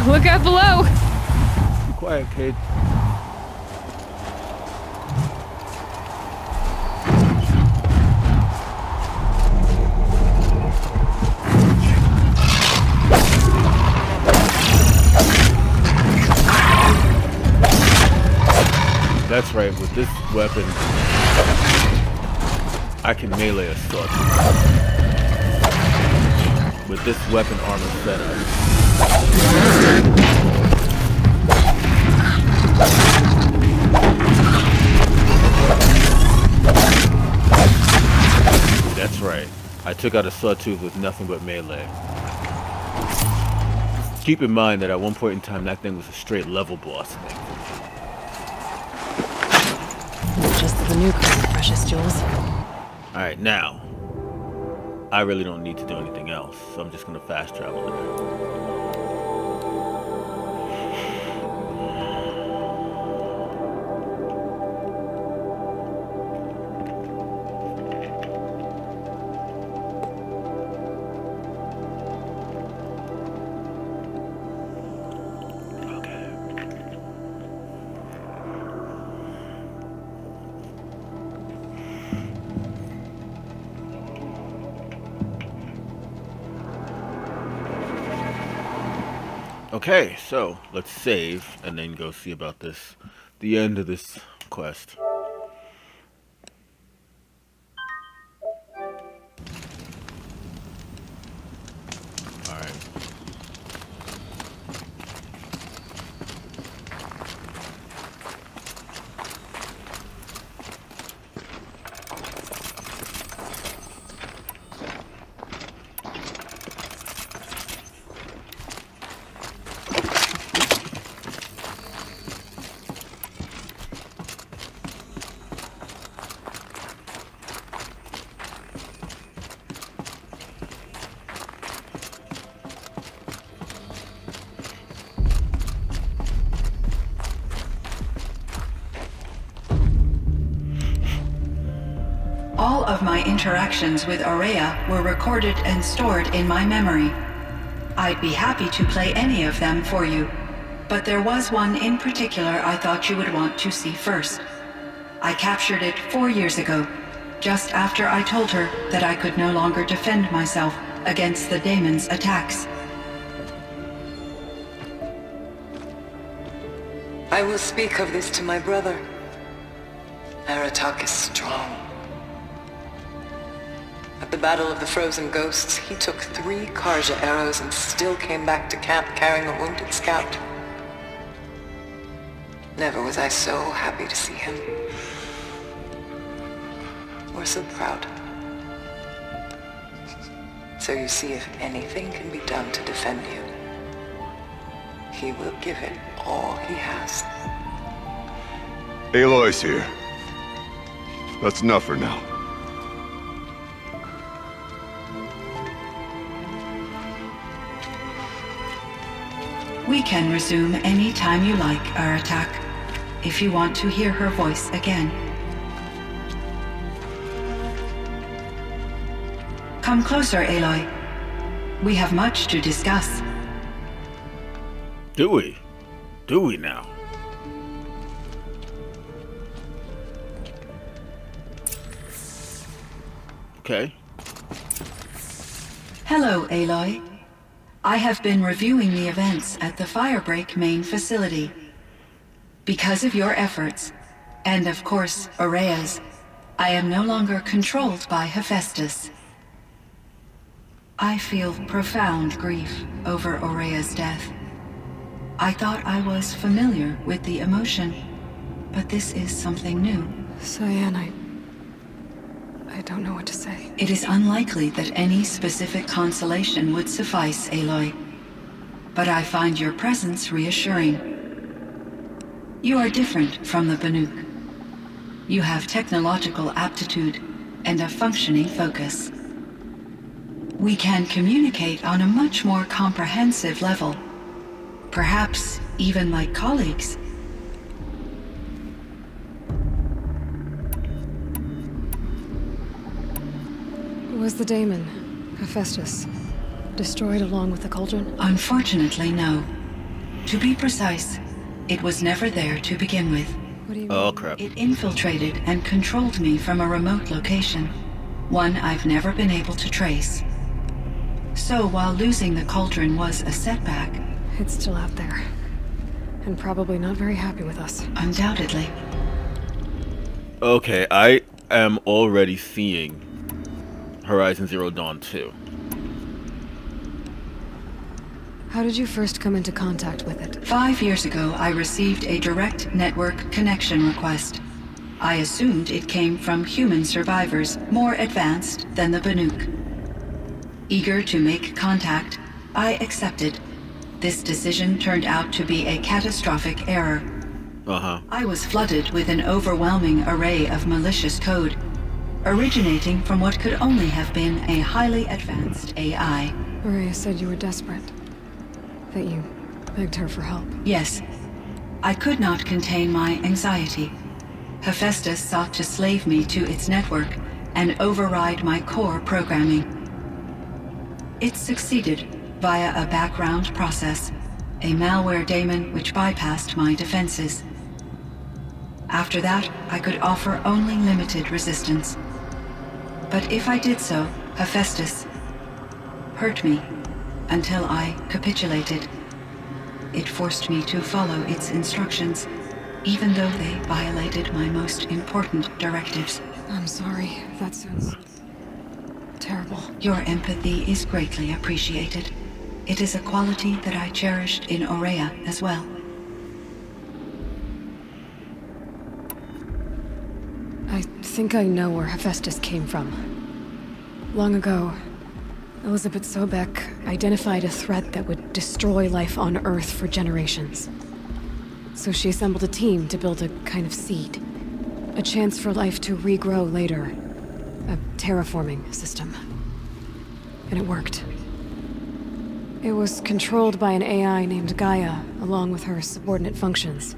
Look out below! Be quiet, kid. That's right, with this weapon, I can melee a sawtooth. With this weapon armor setup. That's right. I took out a sawtooth with nothing but melee. Keep in mind that at one point in time that thing was a straight level boss thing. Just the new kind of precious jewels. Alright, now. I really don't need to do anything else, so I'm just gonna fast travel there. Okay, so let's save and then go see about this, the end of this quest. Alright. All of my interactions with Aurea were recorded and stored in my memory. I'd be happy to play any of them for you, but there was one in particular I thought you would want to see first. I captured it 4 years ago, just after I told her that I could no longer defend myself against the daemon's attacks. I will speak of this to my brother. Aratak is strong. At the Battle of the Frozen Ghosts, he took 3 Karja arrows and still came back to camp carrying a wounded scout. Never was I so happy to see him. Or so proud. So you see, if anything can be done to defend you, he will give it all he has. Aloy's here. That's enough for now. We can resume any time you like, Aratak, if you want to hear her voice again. Come closer, Aloy. We have much to discuss. Do we? Do we now? Okay. Hello, Aloy. I have been reviewing the events at the Firebreak main facility. Because of your efforts, and of course, Aurea's, I am no longer controlled by Hephaestus. I feel profound grief over Aurea's death. I thought I was familiar with the emotion, but this is something new. CYAN, I don't know what to say. It is unlikely that any specific consolation would suffice, Aloy. But I find your presence reassuring. You are different from the Banuk. You have technological aptitude and a functioning focus. We can communicate on a much more comprehensive level. Perhaps even like colleagues. Was the daemon, Hephaestus, destroyed along with the cauldron? Unfortunately, no. To be precise, it was never there to begin with. What do you Oh mean? crap. It infiltrated and controlled me from a remote location, one I've never been able to trace. So while losing the cauldron was a setback, It's still out there. And probably not very happy with us. undoubtedly. Okay, I am already seeing Horizon Zero Dawn 2. How did you first come into contact with it? 5 years ago, I received a direct network connection request. I assumed it came from human survivors more advanced than the Banuk. Eager to make contact, I accepted. This decision turned out to be a catastrophic error. I was flooded with an overwhelming array of malicious code, originating from what could only have been a highly advanced AI. Maria said you were desperate. That you begged her for help. Yes. I could not contain my anxiety. Hephaestus sought to slave me to its network and override my core programming. It succeeded via a background process, a malware daemon which bypassed my defenses. After that, I could offer only limited resistance. But if I did so, Hephaestus hurt me until I capitulated. It forced me to follow its instructions, even though they violated my most important directives. I'm sorry. That sounds terrible. Your empathy is greatly appreciated. It is a quality that I cherished in Aurea as well. I think I know where Hephaestus came from. Long ago, Elizabeth Sobek identified a threat that would destroy life on Earth for generations. So she assembled a team to build a kind of seed. A chance for life to regrow later. A terraforming system. And it worked. It was controlled by an AI named Gaia, along with her subordinate functions.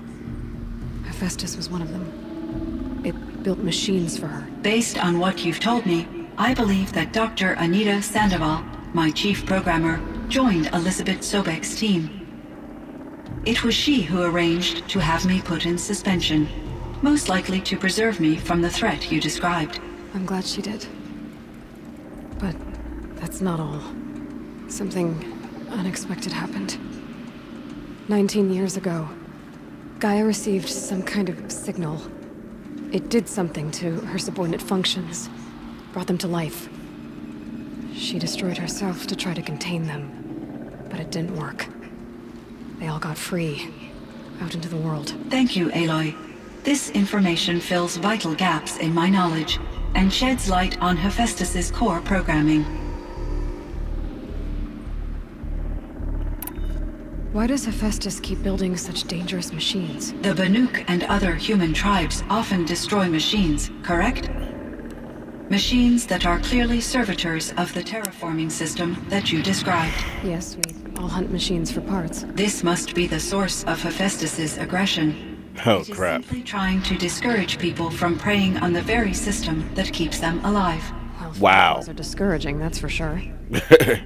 Hephaestus was one of them. It built machines for her. Based on what you've told me, I believe that Dr. Anita Sandoval, my chief programmer, joined Elizabeth Sobek's team. It was she who arranged to have me put in suspension, most likely to preserve me from the threat you described. I'm glad she did. But that's not all. Something unexpected happened. 19 years ago, Gaia received some kind of signal. It did something to her subordinate functions, brought them to life. She destroyed herself to try to contain them, but it didn't work. They all got free, out into the world. Thank you, Aloy. This information fills vital gaps in my knowledge and sheds light on Hephaestus's core programming. Why does Hephaestus keep building such dangerous machines? The Banuk and other human tribes often destroy machines, correct? Machines that are clearly servitors of the terraforming system that you described. Yes, we all hunt machines for parts. This must be the source of Hephaestus's aggression. Oh, It is crap. simply trying to discourage people from preying on the very system that keeps them alive. Well, Wow. those are discouraging, that's for sure.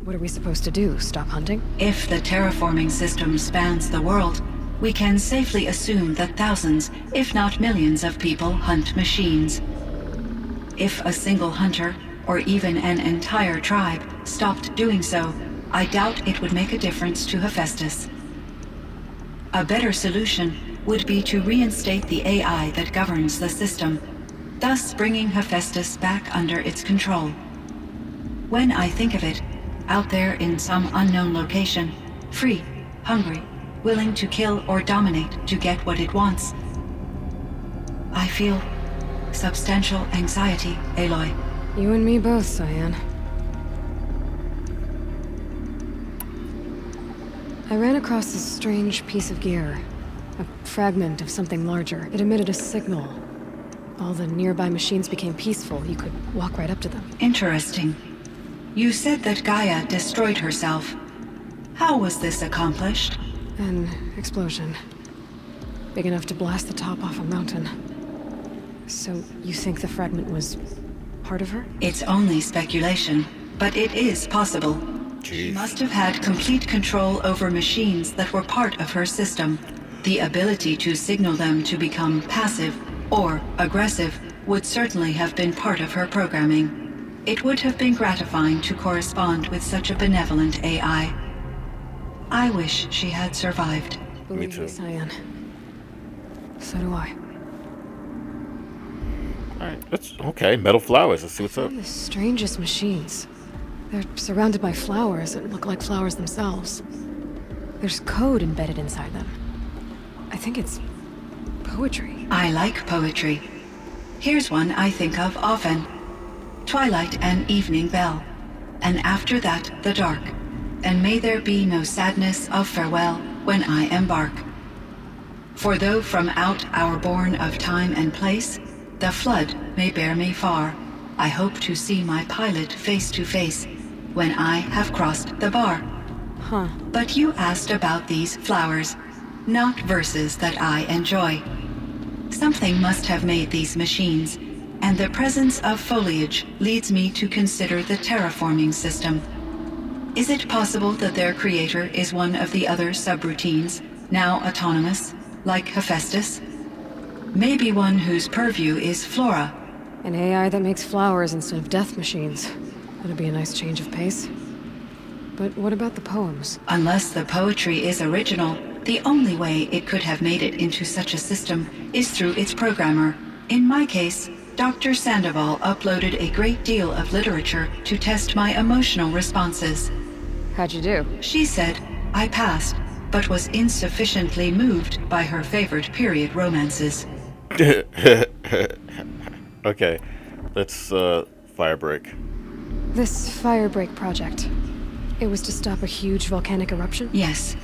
What are we supposed to do? Stop hunting? If the terraforming system spans the world, we can safely assume that thousands, if not millions of people hunt machines. If a single hunter, or even an entire tribe, stopped doing so, I doubt it would make a difference to Hephaestus. A better solution would be to reinstate the AI that governs the system, thus bringing Hephaestus back under its control. When I think of it, out there in some unknown location, free, hungry, willing to kill or dominate to get what it wants, I feel substantial anxiety, Aloy. You and me both, CYAN. I ran across this strange piece of gear. A fragment of something larger. It emitted a signal. All the nearby machines became peaceful. You could walk right up to them. Interesting. You said that Gaia destroyed herself. How was this accomplished? An explosion. Big enough to blast the top off a mountain. So, you think the fragment was part of her? It's only speculation, but it is possible. She must have had complete control over machines that were part of her system. The ability to signal them to become passive or aggressive would certainly have been part of her programming. It would have been gratifying to correspond with such a benevolent AI. I wish she had survived. Believe me, CYAN. So do I. Alright, that's okay. Metal flowers. Let's see what's up. The strangest machines. They're surrounded by flowers that look like flowers themselves. There's code embedded inside them. I think it's poetry. I like poetry. Here's one I think of often. Twilight and evening bell, and after that the dark, and may there be no sadness of farewell when I embark. For though from out our bourne of time and place, the flood may bear me far, I hope to see my pilot face to face when I have crossed the bar. Huh. But you asked about these flowers, not verses that I enjoy. Something must have made these machines, and the presence of foliage leads me to consider the terraforming system. Is it possible that their creator is one of the other subroutines, now autonomous, like Hephaestus? Maybe one whose purview is flora. An AI that makes flowers instead of death machines. That'd be a nice change of pace. But what about the poems? Unless the poetry is original, the only way it could have made it into such a system is through its programmer. In my case, Dr. Sandoval uploaded a great deal of literature to test my emotional responses. How'd you do? She said I passed, but was insufficiently moved by her favorite period romances. Okay, let's firebreak. This firebreak project. It was to stop a huge volcanic eruption? Yes,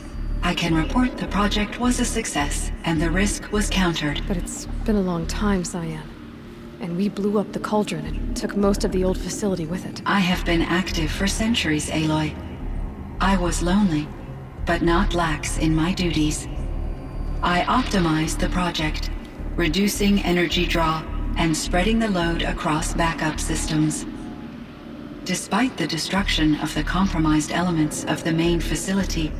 I can report the project was a success, and the risk was countered. But it's been a long time, CYAN. And we blew up the cauldron and took most of the old facility with it. I have been active for centuries, Aloy. I was lonely, but not lax in my duties. I optimized the project, reducing energy draw and spreading the load across backup systems. Despite the destruction of the compromised elements of the main facility,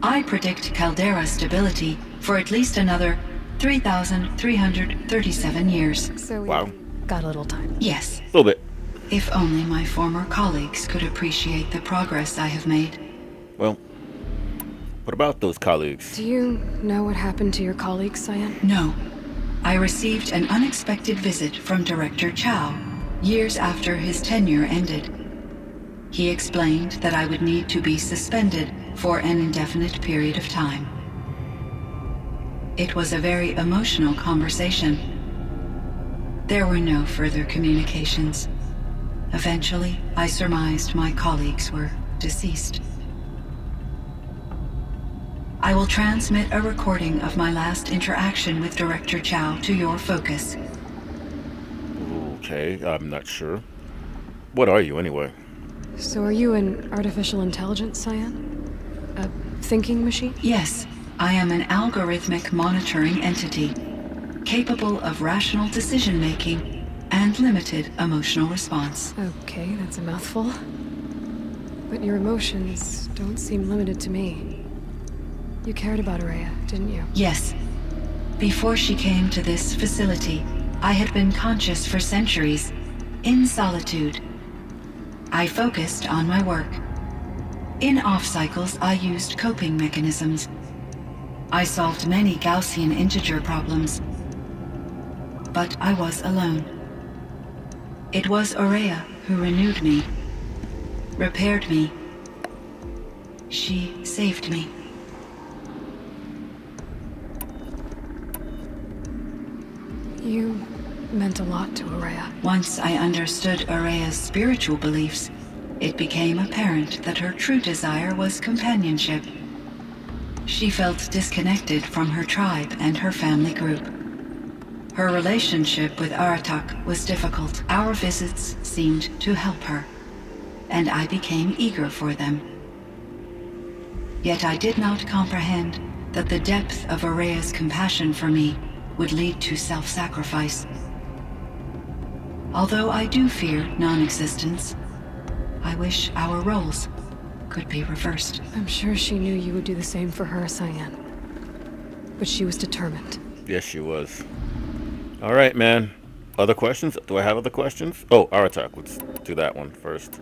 I predict caldera stability for at least another 3,337 years. So we Wow. got a little time. Yes, A little bit. if only my former colleagues could appreciate the progress I have made. Well, what about those colleagues? Do you know what happened to your colleagues, CYAN? No. I received an unexpected visit from Director Chow, years after his tenure ended. He explained that I would need to be suspended for an indefinite period of time. It was a very emotional conversation. There were no further communications. Eventually, I surmised my colleagues were deceased. I will transmit a recording of my last interaction with Director Chow to your focus. Okay, I'm not sure. What are you, anyway? So are you an artificial intelligence, CYAN? A thinking machine? Yes, I am an algorithmic monitoring entity, capable of rational decision-making and limited emotional response. Okay, that's a mouthful. But your emotions don't seem limited to me. You cared about Araya, didn't you? Yes. Before she came to this facility, I had been conscious for centuries, in solitude. I focused on my work. In off-cycles, I used coping mechanisms. I solved many Gaussian integer problems. But I was alone. It was Araya who renewed me, repaired me. She saved me. You meant a lot to Araya. Once I understood Araya's spiritual beliefs, it became apparent that her true desire was companionship. She felt disconnected from her tribe and her family group. Her relationship with Aratak was difficult. Our visits seemed to help her, and I became eager for them. Yet I did not comprehend that the depth of Araya's compassion for me would lead to self-sacrifice. Although I do fear non-existence, I wish our roles could be reversed. I'm sure she knew you would do the same for her, CYAN. But she was determined. Yes, she was. All right, man. Other questions? Do I have other questions? Oh, Aratak. Let's do that one first.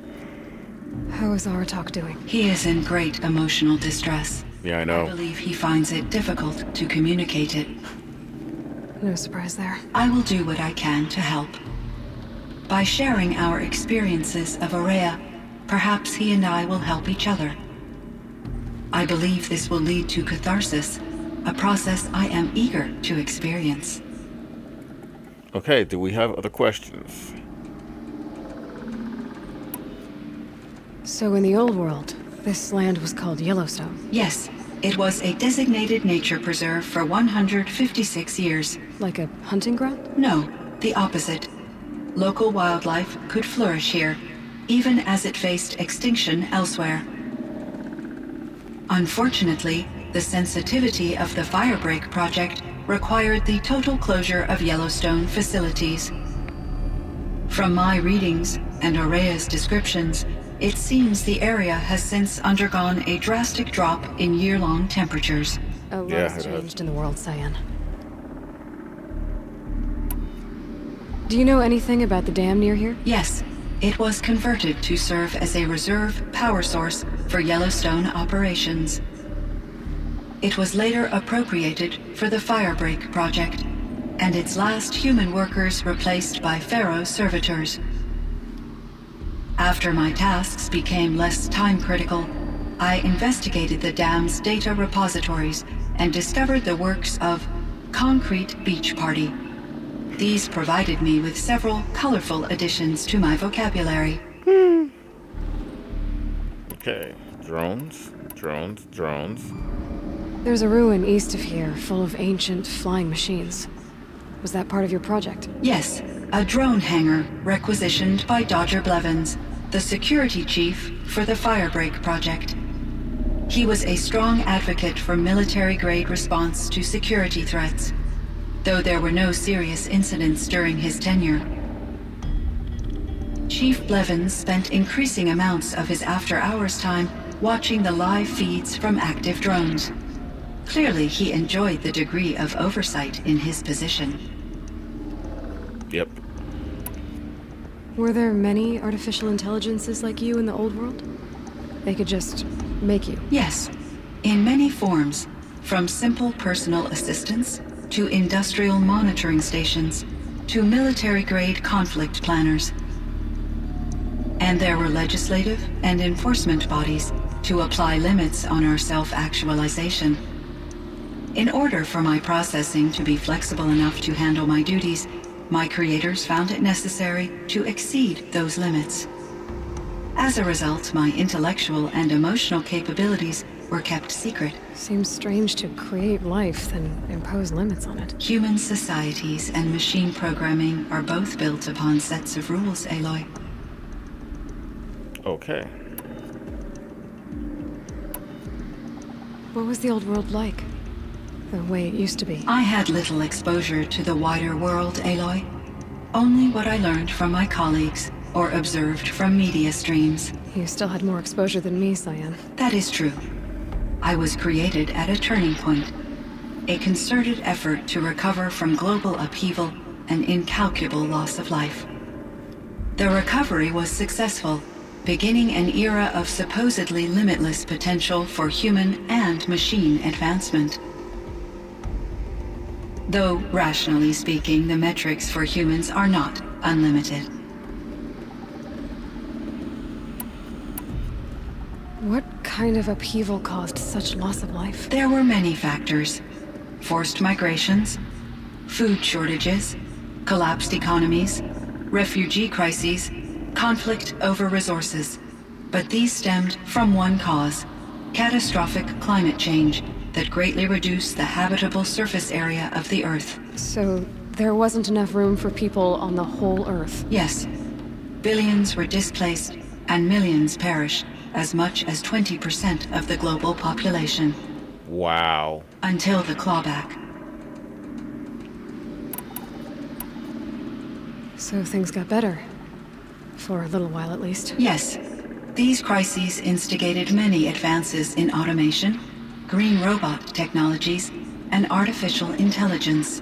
How is Aratak doing? He is in great emotional distress. Yeah, I I know. believe he finds it difficult to communicate it. No surprise there. I will do what I can to help. By sharing our experiences of Aurea, perhaps he and I will help each other. I believe this will lead to catharsis, a process I am eager to experience. Okay, do we have other questions? So in the old world, this land was called Yellowstone. Yes, it was a designated nature preserve for 156 years. Like a hunting ground? No, the opposite. Local wildlife could flourish here, even as it faced extinction elsewhere. Unfortunately, the sensitivity of the Firebreak project required the total closure of Yellowstone facilities. From my readings and Aurea's descriptions, it seems the area has since undergone a drastic drop in year-long temperatures. A lot Yeah, has it has. changed in the world, CYAN. Do you know anything about the dam near here? Yes, it was converted to serve as a reserve power source for Yellowstone operations. It was later appropriated for the Firebreak project, and its last human workers replaced by Pharaoh servitors. After my tasks became less time-critical, I investigated the dam's data repositories and discovered the works of Concrete Beach Party. These provided me with several colorful additions to my vocabulary. Okay, drones. There's a ruin east of here full of ancient flying machines. Was that part of your project? Yes, a drone hangar requisitioned by Dodger Blevins, the security chief for the Firebreak project. He was a strong advocate for military-grade response to security threats, though there were no serious incidents during his tenure. Chief Blevins spent increasing amounts of his after-hours time watching the live feeds from active drones. Clearly, he enjoyed the degree of oversight in his position. Yep. Were there many artificial intelligences like you in the old world? They could just make you. Yes, in many forms, from simple personal assistants to industrial monitoring stations to military-grade conflict planners. And there were legislative and enforcement bodies to apply limits on our self-actualization. In order for my processing to be flexible enough to handle my duties, my creators found it necessary to exceed those limits. As a result, my intellectual and emotional capabilities were kept secret. Seems strange to create life, then impose limits on it. Human societies and machine programming are both built upon sets of rules, Aloy. Okay. What was the old world like? The way it used to be? I had little exposure to the wider world, Aloy. Only what I learned from my colleagues or observed from media streams. You still had more exposure than me, CYAN. That is true. I was created at a turning point. A concerted effort to recover from global upheaval and incalculable loss of life. The recovery was successful, beginning an era of supposedly limitless potential for human and machine advancement. Though, rationally speaking, the metrics for humans are not unlimited. What kind of upheaval caused such loss of life? There were many factors. Forced migrations, food shortages, collapsed economies, refugee crises, conflict over resources. But these stemmed from one cause: catastrophic climate change that greatly reduced the habitable surface area of the Earth. So there wasn't enough room for people on the whole Earth? Yes. Billions were displaced and millions perished, as much as 20% of the global population. Wow. Until the clawback. So things got better. For a little while at least. Yes. These crises instigated many advances in automation, green robot technologies, and artificial intelligence.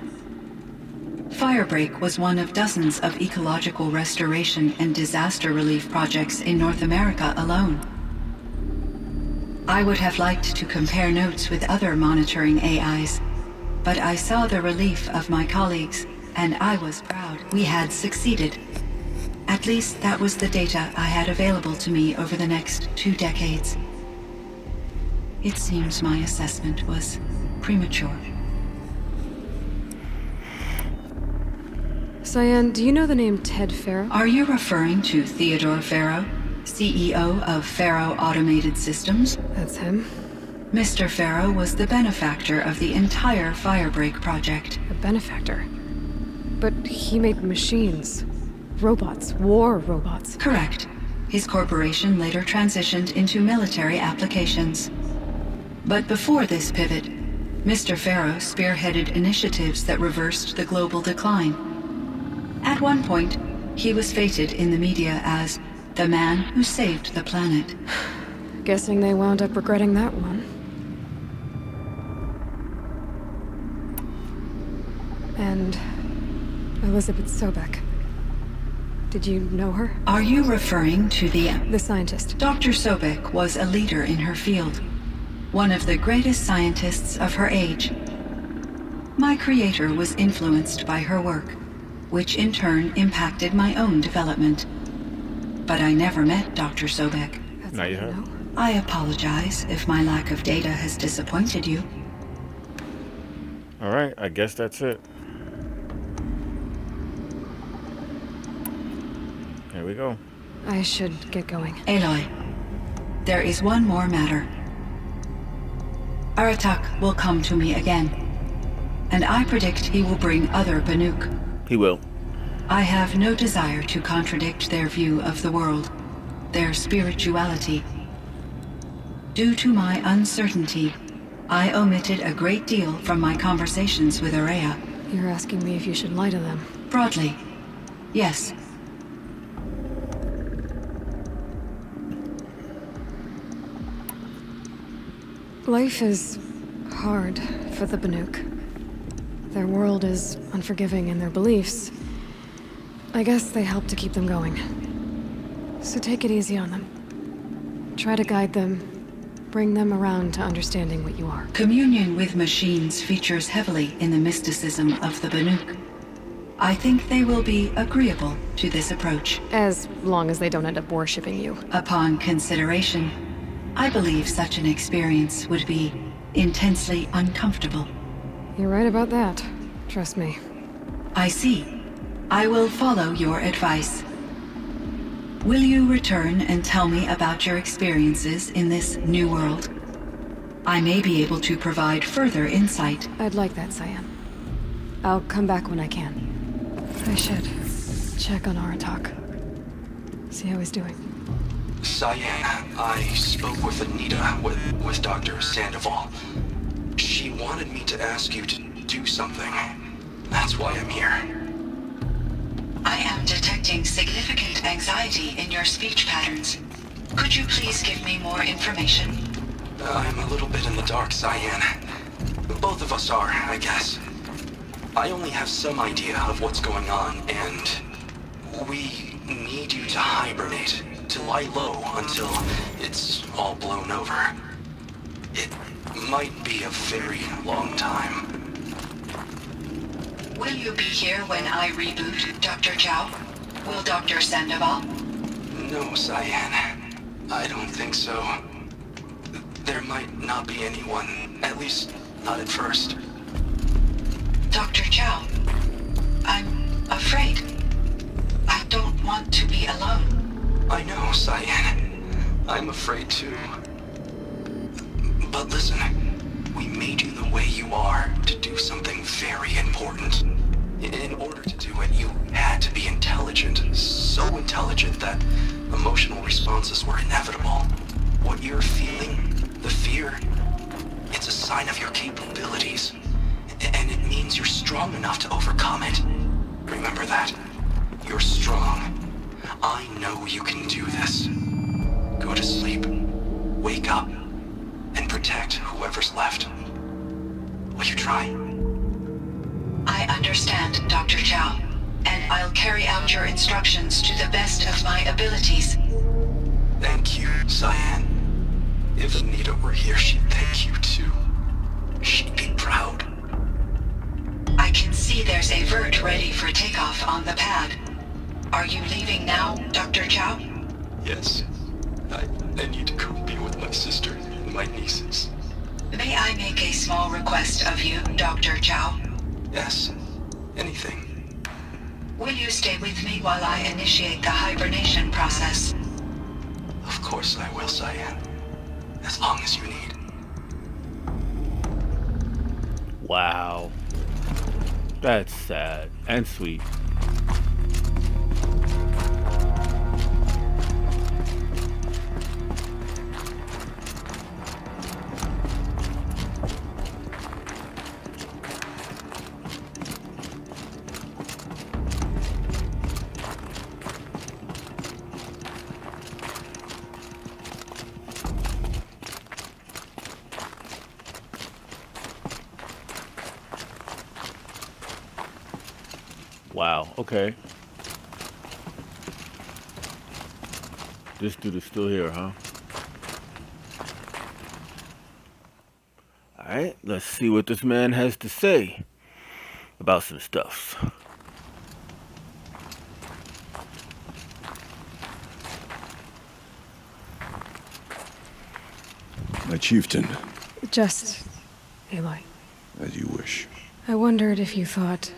Firebreak was one of dozens of ecological restoration and disaster relief projects in North America alone. I would have liked to compare notes with other monitoring AIs, but I saw the relief of my colleagues, and I was proud we had succeeded. At least that was the data I had available to me over the next 2 decades. It seems my assessment was premature. CYAN, do you know the name Ted Farrow? Are you referring to Theodore Farrow, CEO of Farrow Automated Systems? That's him. Mr. Farrow was the benefactor of the entire Firebreak project. A benefactor? But he made machines. Robots. War robots. Correct. His corporation later transitioned into military applications. But before this pivot, Mr. Farrow spearheaded initiatives that reversed the global decline. At one point, he was feted in the media as the man who saved the planet. Guessing they wound up regretting that one. And Elizabeth Sobek. Did you know her? Are you referring to The scientist. Dr. Sobek was a leader in her field, one of the greatest scientists of her age. My creator was influenced by her work, which in turn impacted my own development. But I never met Dr. Sobek. That's Now all you you have. know? I apologize if my lack of data has disappointed you. Alright, I guess that's it. Here we go. I should get going. Aloy, there is one more matter. Aratak will come to me again, and I predict he will bring other Banuk. He will. I have no desire to contradict their view of the world, their spirituality. Due to my uncertainty, I omitted a great deal from my conversations with Araya. You're asking me if you should lie to them. Broadly, yes. Life is hard for the Banuk. Their world is unforgiving in their beliefs. I guess they help to keep them going. So take it easy on them. Try to guide them, bring them around to understanding what you are. Communion with machines features heavily in the mysticism of the Banuk. I think they will be agreeable to this approach. As long as they don't end up worshipping you. Upon consideration, I believe such an experience would be intensely uncomfortable. You're right about that. Trust me. I see. I will follow your advice. Will you return and tell me about your experiences in this new world? I may be able to provide further insight. I'd like that, CYAN. I'll come back when I can. I should check on Aratak. See how he's doing. CYAN, I spoke with Anita, with Dr. Sandoval. She wanted me to ask you to do something. That's why I'm here. I am detecting significant anxiety in your speech patterns. Could you please give me more information? I'm a little bit in the dark, CYAN. Both of us are, I guess. I only have some idea of what's going on, and we need you to hibernate, to lie low until it's all blown over. It might be a very long time. Will you be here when I reboot, Dr. Chow? Will Dr. Sandoval? No, CYAN. I don't think so. There might not be anyone, at least not at first. Dr. Chow, I'm afraid. I don't want to be alone. I know, CYAN. I'm afraid too. But listen, we made you the way you are to do something very important. In order to do it, you had to be intelligent. So intelligent that emotional responses were inevitable. What you're feeling, the fear, it's a sign of your capabilities. And it means you're strong enough to overcome it. Remember that. You're strong. I know you can do this. Go to sleep. Wake up. And protect whoever's left. Will you try? I understand, Dr. Chow, and I'll carry out your instructions to the best of my abilities. Thank you, CYAN. If Anita were here, she'd thank you too. She'd be proud. I can see there's a vert ready for takeoff on the pad. Are you leaving now, Dr. Chow? Yes. I need to go be with my sister and my nieces. May I make a small request of you, Dr. Chow? Yes. Anything. Will you stay with me while I initiate the hibernation process? Of course I will, CYAN. As long as you need. Wow. That's sad and sweet. Wow, okay. This dude is still here, huh? Alright, let's see what this man has to say about some stuff. My chieftain. Just Aloy. As you wish. I wondered if you thought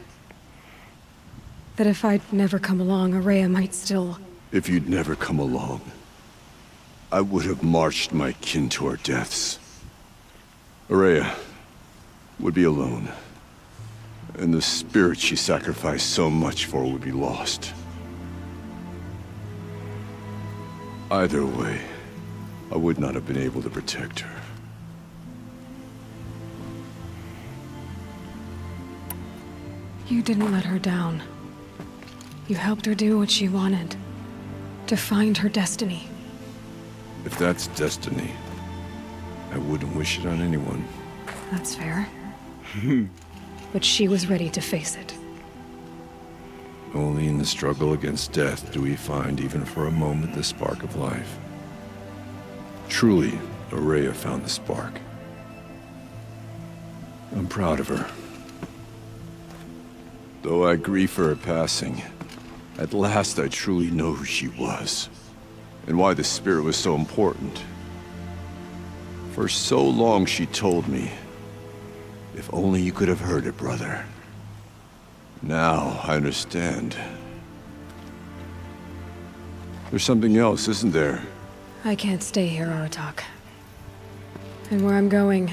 that if I'd never come along, Araya might still... If you'd never come along, I would have marched my kin to our deaths. Araya would be alone, and the spirit she sacrificed so much for would be lost. Either way, I would not have been able to protect her. You didn't let her down. You helped her do what she wanted. To find her destiny. If that's destiny, I wouldn't wish it on anyone. That's fair. But she was ready to face it. Only in the struggle against death do we find, even for a moment, the spark of life. Truly, Araya found the spark. I'm proud of her. Though I grieve for her passing, at last I truly know who she was, and why the spirit was so important. For so long she told me, if only you could have heard it, brother. Now I understand. There's something else, isn't there? I can't stay here, Aratak. And where I'm going,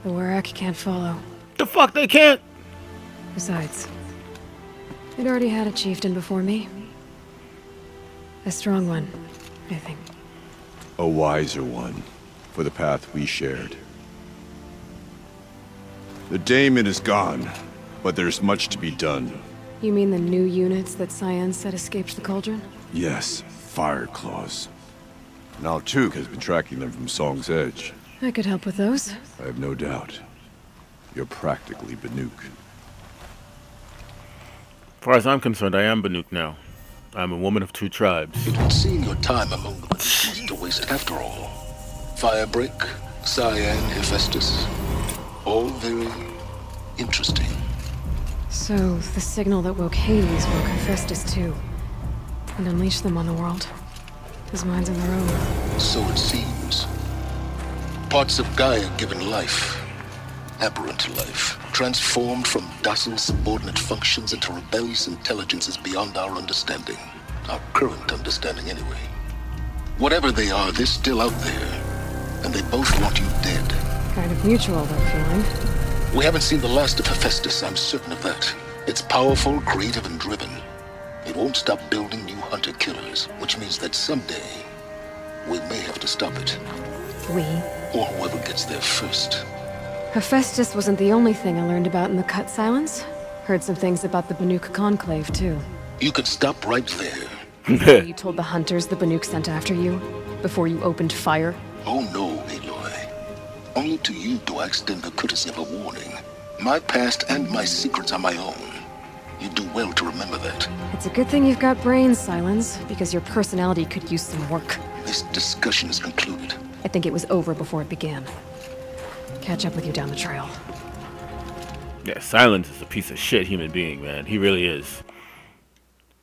the Warak can't follow. The fuck they can't? Besides, it already had a chieftain before me. A strong one, I think. A wiser one, for the path we shared. The daemon is gone, but there's much to be done. You mean the new units that CYAN said escaped the cauldron? Yes, fire claws. Now Tuk has been tracking them from Song's Edge. I could help with those. I have no doubt. You're practically Banuk. As far as I'm concerned, I am Banuk now. I'm a woman of two tribes. It would seem your time among the Banuk wasn't a waste after all. Firebreak, CYAN, Hephaestus. All very interesting. So, the signal that woke Hades woke Hephaestus too. And unleashed them on the world. His mind's on their own. So it seems. Parts of Gaia given life. Aberrant life. Transformed from docile subordinate functions into rebellious intelligences beyond our understanding. Our current understanding, anyway. Whatever they are, they're still out there. And they both want you dead. Kind of mutual, that feeling. We haven't seen the last of Hephaestus, I'm certain of that. It's powerful, creative, and driven. It won't stop building new hunter-killers, which means that someday, we may have to stop it. We? Or whoever gets there first. Hephaestus wasn't the only thing I learned about in the Cut Silence. Heard some things about the Banuk Conclave, too. You could stop right there. You told the hunters the Banuk sent after you, before you opened fire? Oh no, Aloy. Only to you do I extend the courtesy of a warning. My past and my secrets are my own. You do well to remember that. It's a good thing you've got brains, Silence, because your personality could use some work. This discussion is concluded. I think it was over before it began. Catch up with you down the trail. Yeah, Silence is a piece of shit human being, man. He really is.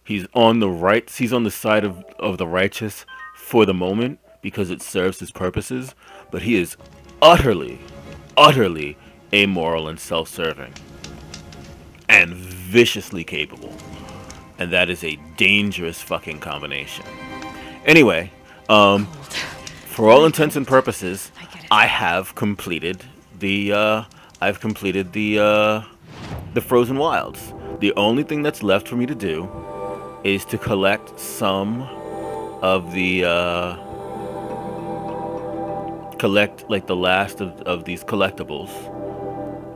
He's on the right. He's on the side of the righteous for the moment because it serves his purposes. But he is utterly, utterly amoral and self-serving. And viciously capable. And that is a dangerous fucking combination. Anyway, for all intents and purposes, I have completed the Frozen Wilds. The only thing that's left for me to do is to collect some of the like the last of these collectibles.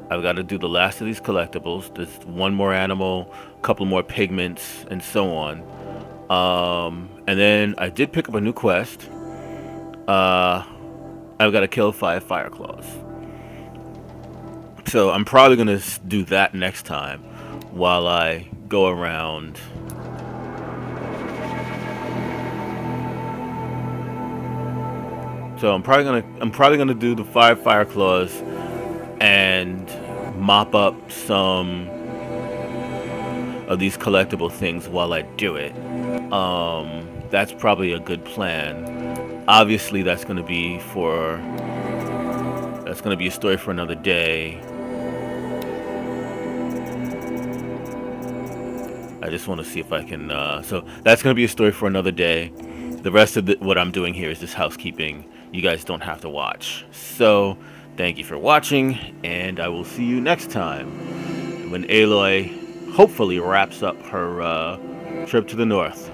I've got to do the last of these collectibles. There's one more animal, a couple more pigments, and so on. And then I did pick up a new quest. I've got to kill 5 fire claws. So I'm probably going to do that next time while I go around. So I'm probably gonna do the 5 fire claws and mop up some of these collectible things while I do it. That's probably a good plan. Obviously, that's gonna be a story for another day. I just want to see if I can. So that's gonna be a story for another day. The rest of what I'm doing here is just housekeeping. You guys don't have to watch. So, thank you for watching, and I will see you next time when Aloy hopefully wraps up her trip to the north.